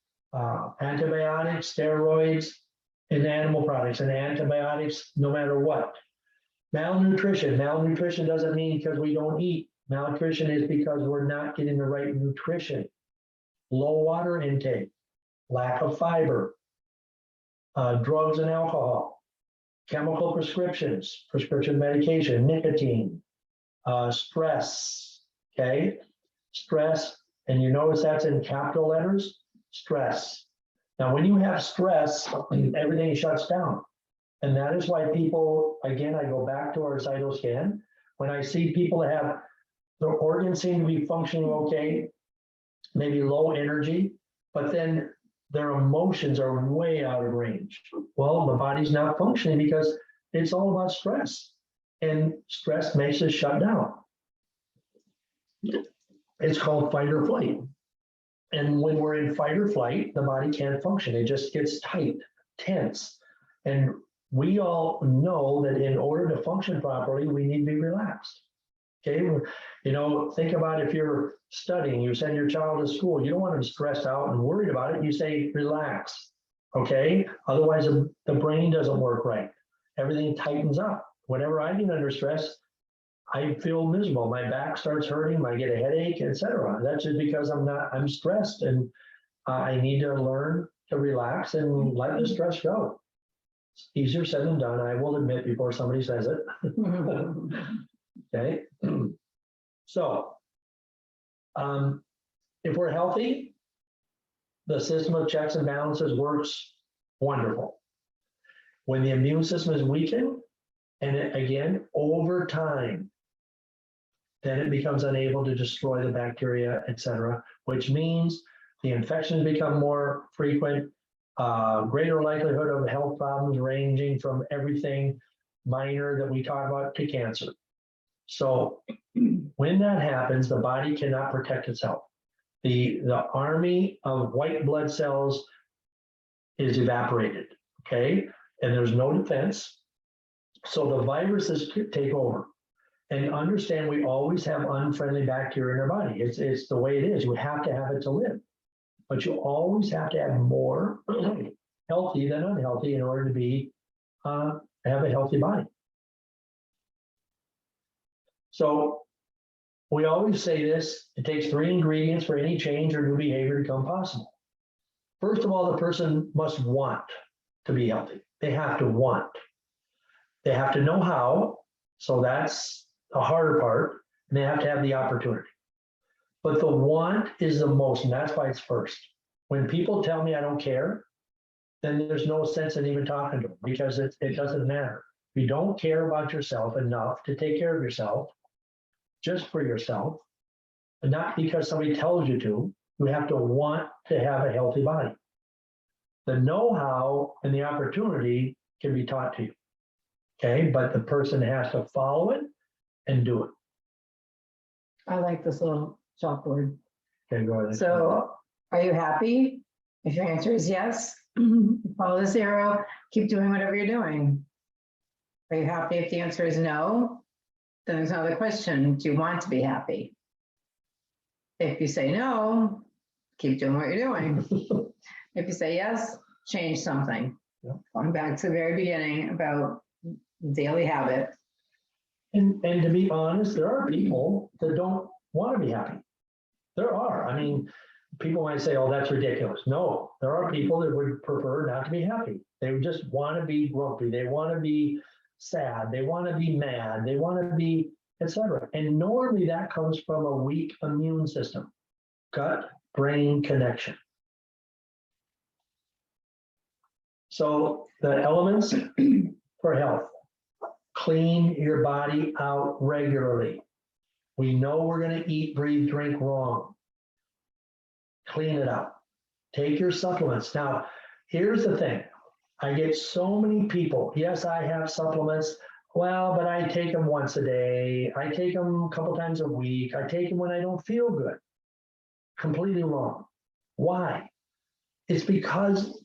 antibiotics, steroids, and animal products, and antibiotics no matter what. Malnutrition. Malnutrition doesn't mean because we don't eat. Malnutrition is because we're not getting the right nutrition. Low water intake, lack of fiber, drugs and alcohol, chemical prescriptions, prescription medication, nicotine, stress, okay? Stress, and you notice that's in capital letters, stress. Now, when you have stress, everything shuts down. And that is why people, again, I go back to our cytoscan. When I see people that have their organs seem to be functioning okay, maybe low energy, but then their emotions are way out of range. Well, the body's not functioning because it's all about stress. And stress makes us shut down. It's called fight or flight. And when we're in fight or flight, the body can't function. It just gets tight, tense. And we all know that in order to function properly, we need to be relaxed. Okay, you know, think about if you're studying, you send your child to school, you don't want them stressed out and worried about it. You say, relax, okay? Otherwise, the brain doesn't work right. Everything tightens up. Whenever I get under stress, I feel miserable. My back starts hurting, I get a headache, etc. That's just because I'm stressed, and I need to learn to relax and let the stress go. It's easier said than done, I will admit, before somebody says it. Okay, so if we're healthy, the system of checks and balances works wonderful. When the immune system is weakened, and again, over time, then it becomes unable to destroy the bacteria, etc., which means the infections become more frequent, greater likelihood of health problems ranging from everything minor that we talk about to cancer. So when that happens, the body cannot protect itself. The army of white blood cells is evaporated, okay? And there's no defense. So the viruses take over. And understand, we always have unfriendly bacteria in our body. It's the way it is. You have to have it to live. But you always have to have more healthy than unhealthy in order to be have a healthy body. So we always say this, it takes 3 ingredients for any change or new behavior to become possible. First of all, the person must want to be healthy. They have to want. They have to know how, so that's the harder part, and they have to have the opportunity. But the want is the most, and that's why it's first. When people tell me I don't care, then there's no sense in even talking to them, because it doesn't matter. If you don't care about yourself enough to take care of yourself, just for yourself, and not because somebody tells you to, you have to want to have a healthy body. The know-how and the opportunity can be taught to you, okay? But the person has to follow it and do it. I like this little chalkboard. Okay, go ahead. So are you happy? If your answer is yes, follow this arrow, keep doing whatever you're doing. Are you happy if the answer is no? Then there's another question, do you want to be happy? If you say no, keep doing what you're doing. If you say yes, change something. Yeah. Going back to the very beginning about daily habit. And to be honest, there are people that don't want to be happy. There are. I mean, people might say, oh, that's ridiculous. No, there are people that would prefer not to be happy. They would just want to be grumpy. They want to be sad. They want to be mad. They want to be, etc. And normally that comes from a weak immune system, gut-brain connection. So the elements for health: clean your body out regularly. We know we're going to eat, breathe, drink wrong. Clean it out. Take your supplements. Now, here's the thing. I get so many people, yes, I have supplements. Well, but I take them once a day. I take them a couple times a week. I take them when I don't feel good. Completely wrong. Why? It's because,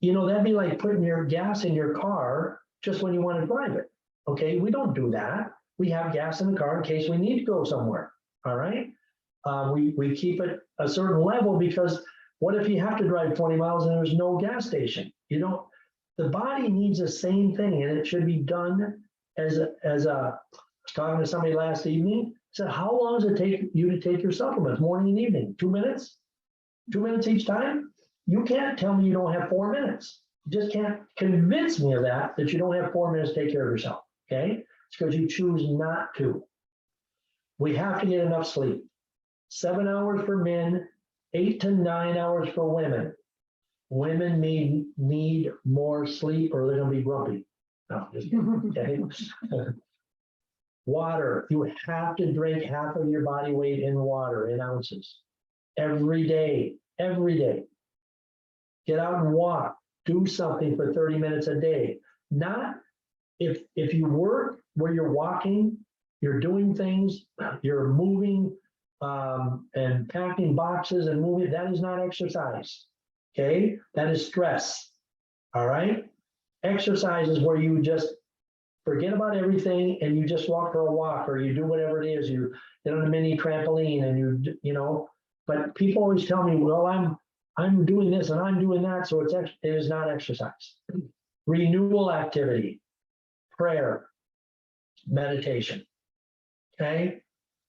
that'd be like putting your gas in your car just when you want to drive it. Okay, we don't do that. We have gas in the car in case we need to go somewhere. All right. We keep it a certain level, because what if you have to drive 20 miles and there's no gas station? The body needs the same thing, and it should be done I was talking to somebody last evening, said, how long does it take you to take your supplements, morning and evening? 2 minutes? 2 minutes each time? You can't tell me you don't have 4 minutes. You just can't convince me of that you don't have 4 minutes to take care of yourself, okay? It's because you choose not to. We have to get enough sleep. 7 hours for men, 8 to 9 hours for women. Women need more sleep or they're going to be grumpy. No, just kidding. Water. You have to drink half of your body weight in water, in ounces, every day. Every day. Get out and walk. Do something for 30 minutes a day. Not if you work where you're walking, you're doing things, you're moving and packing boxes and moving. That is not exercise. Okay, that is stress. All right. Exercise is where you just forget about everything and you just walk for a walk, or you do whatever it is. You get on a mini trampoline and But people always tell me, well, I'm doing this and I'm doing that, so it is not exercise. Renewal activity, prayer, meditation. Okay.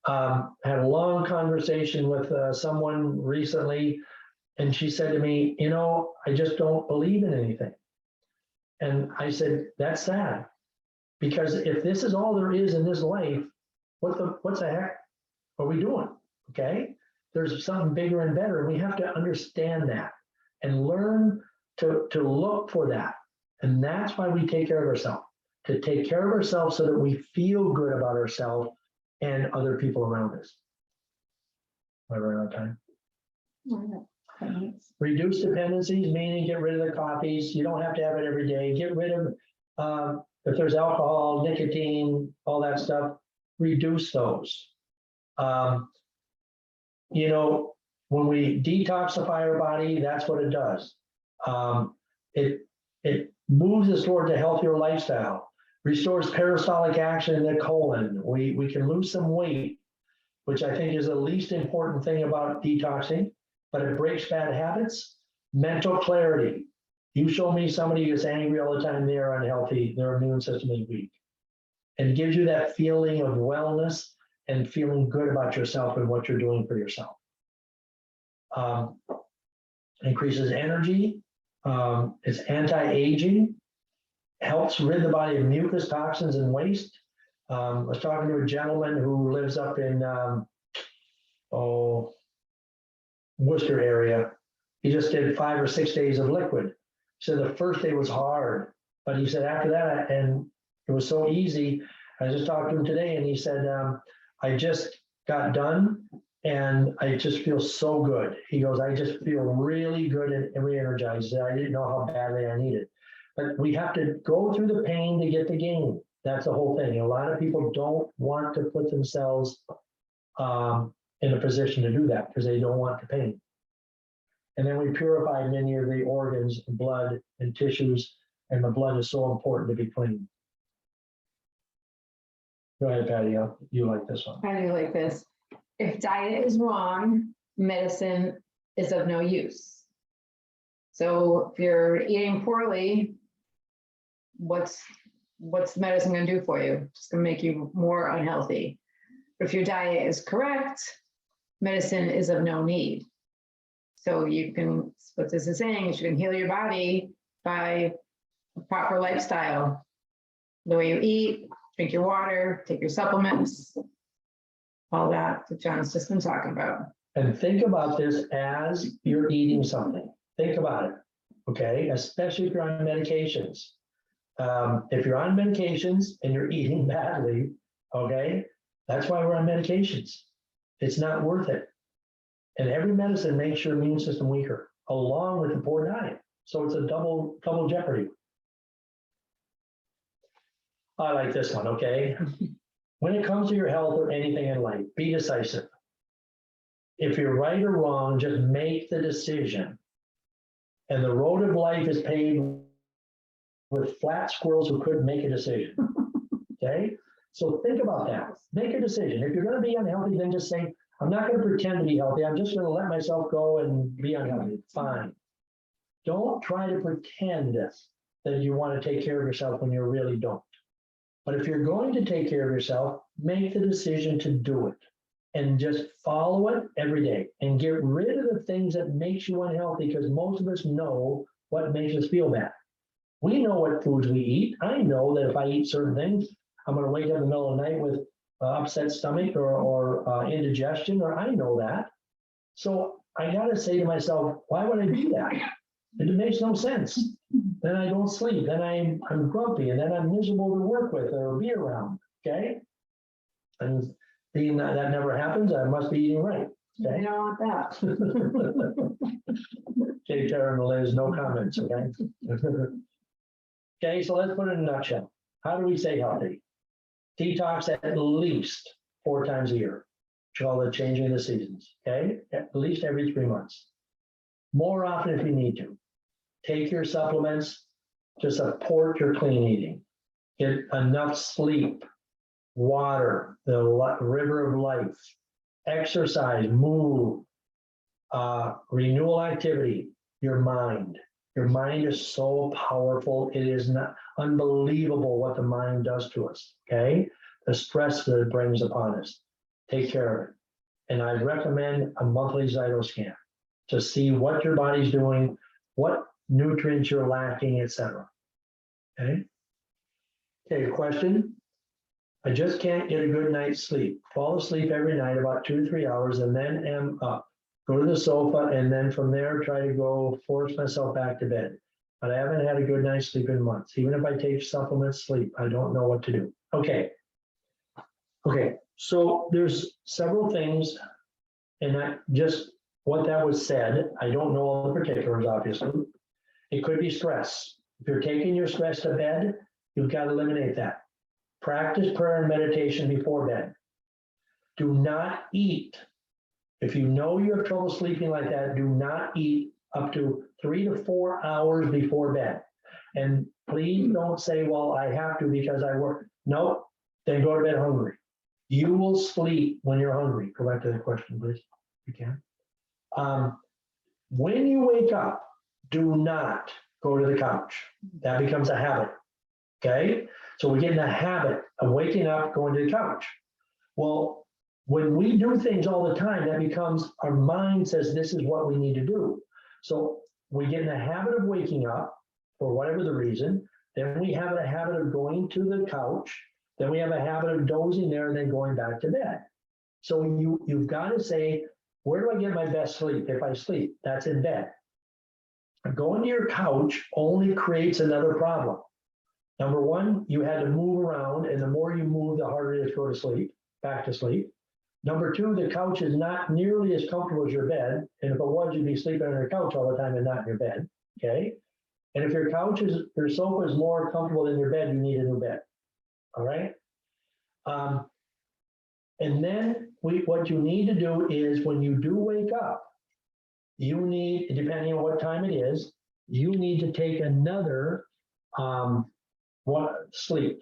Had a long conversation with someone recently, and she said to me, I just don't believe in anything. And I said, that's sad, because if this is all there is in this life, what the heck are we doing? Okay. There's something bigger and better, and we have to understand that and learn to look for that. And that's why we take care of ourselves, to take care of ourselves so that we feel good about ourselves and other people around us. Am I right on time? Reduce dependencies, meaning get rid of the coffees. You don't have to have it every day. Get rid of, if there's alcohol, nicotine, all that stuff, reduce those. When we detoxify our body, that's what it does. It moves us towards a healthier lifestyle, restores peristaltic action in the colon. We can lose some weight, which I think is the least important thing about detoxing, but it breaks bad habits. Mental clarity. You show me somebody who gets angry all the time, they're unhealthy, their immune system is weak. And it gives you that feeling of wellness and feeling good about yourself and what you're doing for yourself. Increases energy, it's anti-aging, helps rid the body of mucus, toxins, and waste. I was talking to a gentleman who lives up in Worcester area. He just did 5 or 6 days of liquid. So the first day was hard, but he said after that, and it was so easy. I just talked to him today, and he said, I just got done, and I just feel so good. He goes, I just feel really good and re-energized. I didn't know how badly I needed. But we have to go through the pain to get the gain. That's the whole thing. A lot of people don't want to put themselves in a position to do that because they don't want the pain. And then we purify many of the organs, blood, and tissues, and the blood is so important to be clean. Go ahead, Patty. You like this one. I do like this. If diet is wrong, medicine is of no use. So if you're eating poorly, what's the medicine going to do for you? It's going to make you more unhealthy. But if your diet is correct, medicine is of no need. So you can, what this is saying is you can heal your body by a proper lifestyle. The way you eat, drink your water, take your supplements, all that John's just been talking about. And think about this as you're eating something. Think about it, okay? Especially if you're on medications. If you're on medications and you're eating badly, okay, that's why we're on medications. It's not worth it. And every medicine makes your immune system weaker, along with the poor diet. So it's a double jeopardy. I like this one, okay? When it comes to your health or anything in life, be decisive. If you're right or wrong, just make the decision. And the road of life is paved with flat squirrels who couldn't make a decision. Okay? So think about that. Make a decision. If you're going to be unhealthy, then just say, I'm not going to pretend to be healthy. I'm just going to let myself go and be unhealthy. Fine. Don't try to pretend that you want to take care of yourself when you really don't. But if you're going to take care of yourself, make the decision to do it and just follow it every day and get rid of the things that makes you unhealthy, because most of us know what makes us feel bad. We know what foods we eat. I know that if I eat certain things, I'm going to wake up in the middle of the night with upset stomach or indigestion, or I know that. So I got to say to myself, why would I do that? It makes no sense. Then I don't sleep. Then I'm grumpy, and then I'm miserable to work with or be around. Okay. And being that never happens, I must be eating right. Okay. I don't want that. Okay, Tara and Liz, no comments. Okay. Okay, so let's put it in a nutshell. How do we stay healthy? Detox at least 4 times a year. We call it changing the seasons. Okay, at least every 3 months. More often if you need to. Take your supplements to support your clean eating. Get enough sleep, water, the river of life, exercise, move, renewal activity, your mind. Your mind is so powerful. It is not unbelievable what the mind does to us, okay? The stress that it brings upon us. Take care of it. And I recommend a monthly Zytoscan to see what your body's doing, what nutrients you're lacking, etc. Okay? Okay, question. I just can't get a good night's sleep. Fall asleep every night about 2 to 3 hours and then am up. Go to the sofa and then from there try to go force myself back to bed. But I haven't had a good night's sleep in months. Even if I take supplements, sleep, I don't know what to do. Okay. Okay, so there's several things, and that just what that was said. I don't know all the particulars, obviously. It could be stress. If you're taking your stress to bed, you've got to eliminate that. Practice prayer and meditation before bed. Do not eat. If you know you have trouble sleeping like that, do not eat up to 3 to 4 hours before bed. And please don't say, well, I have to because I work. No, then go to bed hungry. You will sleep when you're hungry. Go back to the question, please, if you can. When you wake up, do not go to the couch. That becomes a habit. Okay? So we get in the habit of waking up, going to the couch. Well, when we do things all the time, that becomes our mind says this is what we need to do. So we get in the habit of waking up for whatever the reason. Then we have a habit of going to the couch. Then we have a habit of dozing there and then going back to bed. So you've got to say, where do I get my best sleep? If I sleep, that's in bed. Going to your couch only creates another problem. Number one, you had to move around, and the more you move, the harder it is to go to sleep, back to sleep. Number two, the couch is not nearly as comfortable as your bed. And if it was, you'd be sleeping on your couch all the time and not in your bed. Okay. And if your sofa is more comfortable than your bed, you need a new bed. All right. And then what you need to do is when you do wake up, you need, depending on what time it is, you need to take another sleep.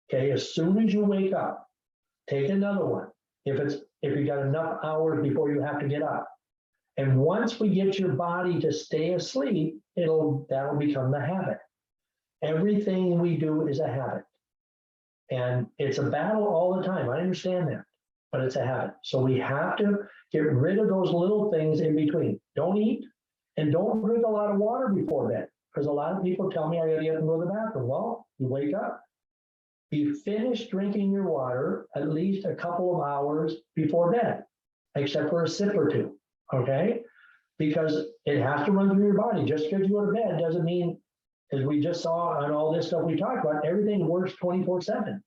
Okay, as soon as you wake up, take another one. If you got enough hours before you have to get up. And once we get your body to stay asleep, that'll become the habit. Everything we do is a habit. And it's a battle all the time. I understand that, but it's a habit. So we have to get rid of those little things in between. Don't eat and don't drink a lot of water before bed. Because a lot of people tell me I gotta get up and go to the bathroom. Well, you wake up, be finished drinking your water at least a couple of hours before bed, except for a sip or two, okay? Because it has to run through your body. Just because you go to bed doesn't mean, as we just saw on all this stuff we talked about, everything works 24/7.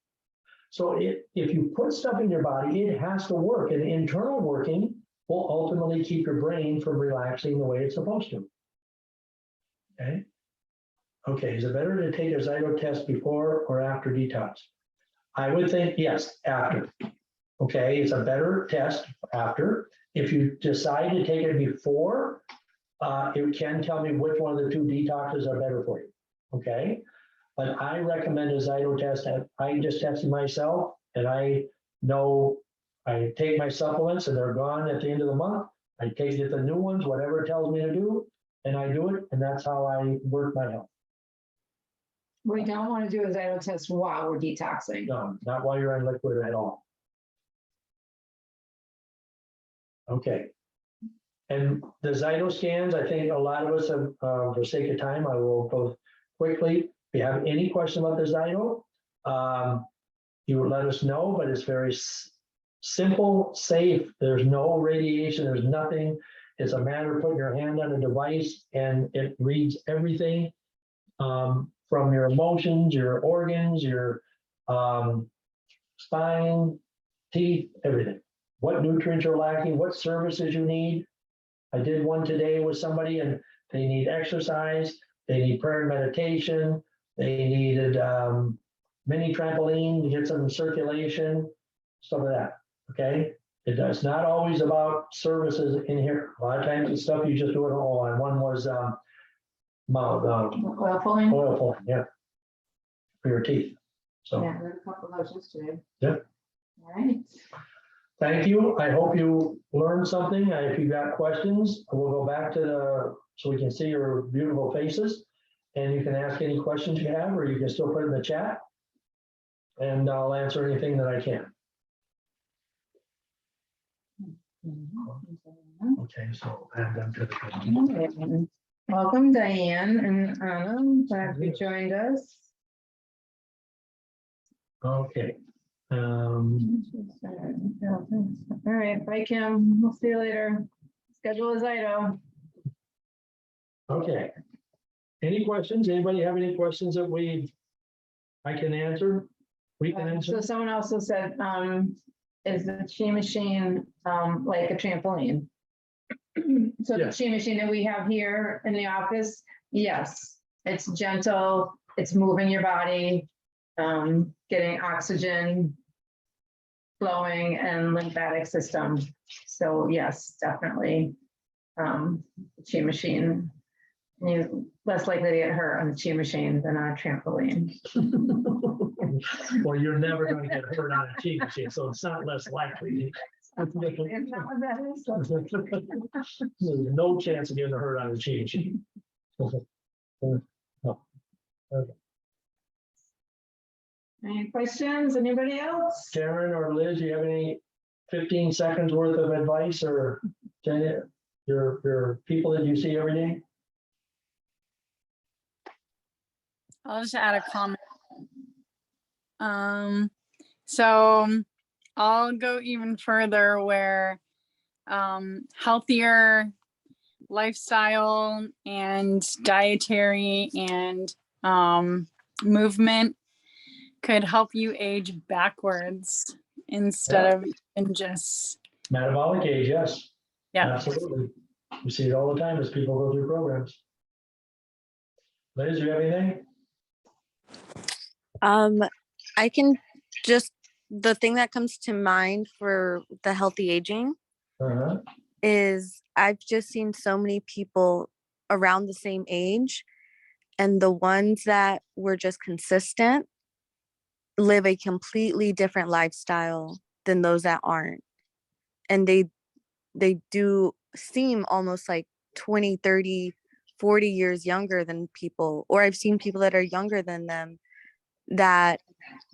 So if you put stuff in your body, it has to work. And internal working will ultimately keep your brain from relaxing the way it's supposed to. Okay. Okay, is it better to take a Zyto test before or after detox? I would think yes, after. Okay, it's a better test after. If you decide to take it before, it can tell me which one of the two detoxes are better for you. Okay, but I recommend a Zyto test. I just tested myself, and I know I take my supplements and they're gone at the end of the month. I take the new ones, whatever it tells me to do, and I do it, and that's how I work my health. We don't want to do a Zyto test while we're detoxing. No, not while you're on liquid at all. Okay. And the Zyto scans, I think a lot of us have, for sake of time, I will go quickly. If you have any question about the Zyto, you would let us know, but it's very simple, safe. There's no radiation, there's nothing. It's a matter of putting your hand on a device and it reads everything. From your emotions, your organs, your spine, teeth, everything. What nutrients are lacking, what services you need. I did one today with somebody and they need exercise, they need prayer and meditation, they needed mini trampoline to get some circulation, stuff like that, okay? It's not always about services in here. A lot of times it's stuff you just do at home. And one was Oil pulling? oil pulling, yeah, for your teeth. So, Yeah, there's a couple of those yesterday. Yeah. All right. thank you. I hope you learned something. If you got questions, we'll go back to so we can see your beautiful faces. And you can ask any questions you have, or you can still put it in the chat. And I'll answer anything that I can. Okay, so add them to the question. Welcome, Diane and Anna. Glad you joined us. Okay. All right, bye, Kim. We'll see you later. Schedule a Zyto. Okay. Any questions? Anybody have any questions that I can answer? We can answer. So someone also said, is the Chi machine like a trampoline? So the Yes. Chi machine that we have here in the office, yes, it's gentle, it's moving your body, getting oxygen flowing and lymphatic system. So yes, definitely, Chi machine. You're less likely to get hurt on the Chi machine than on a trampoline. Well, you're never going to get hurt on a Chi machine, so it's not less likely. Isn't that what that is? There's no chance of getting hurt on a Chi machine. Any questions? Anybody else? Karen or Liz, you have any 15 seconds worth of advice or to your people that you see every day? I'll just add a comment. So I'll go even further where healthier lifestyle and dietary and movement could help you age backwards instead of in just, Metabolic age, yes. yeah. Absolutely. We see it all the time as people go through programs. Liz, you have anything? I can just, the thing that comes to mind for the healthy aging Uh-huh. is I've just seen so many people around the same age, and the ones that were just consistent live a completely different lifestyle than those that aren't. And they do seem almost like 20, 30, 40 years younger than people, or I've seen people that are younger than them that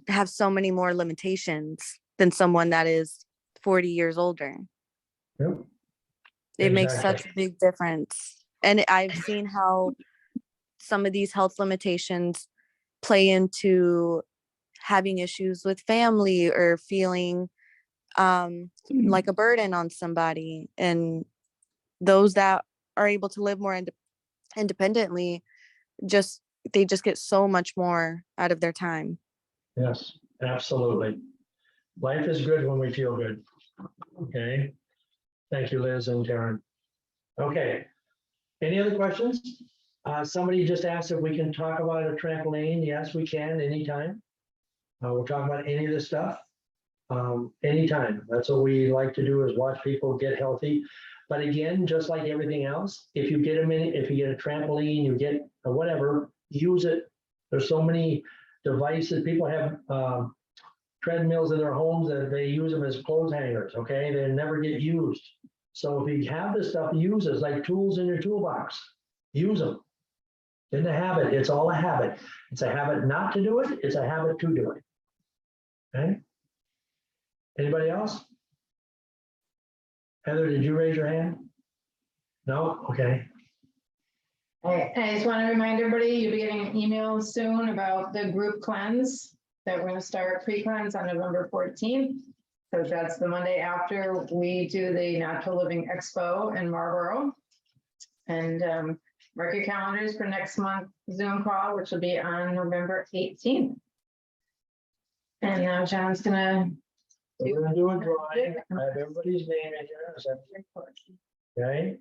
have so many more limitations than someone that is 40 years older. Yep. It makes Exactly. such a big difference. And I've seen how some of these health limitations play into having issues with family or feeling like a burden on somebody. And those that are able to live more independently, they just get so much more out of their time. Yes, absolutely. Life is good when we feel good. Okay. Thank you, Liz and Karen. Okay. Any other questions? Somebody just asked if we can talk about a trampoline. Yes, we can anytime. We'll talk about any of this stuff anytime. That's what we like to do, is watch people get healthy. But again, just like everything else, if you get if you get a trampoline, you get whatever, use it. There's so many devices. People have treadmills in their homes that they use them as clothes hangers. Okay, they never get used. So if you have this stuff, use it. It's like tools in your toolbox. Use them. In the habit, it's all a habit. It's a habit not to do it. It's a habit to do it. Okay. Anybody else? Heather, did you raise your hand? No? Okay. I just want to remind everybody, you'll be getting an email soon about the group cleanse that we're going to start pre-cleanse on November 14th. So that's the Monday after we do the Natural Living Expo in Marlboro. And mark your calendars for next month Zoom call, which will be on November 18th. And now John's gonna. We're gonna do a drawing. I have everybody's name in here. Is that okay?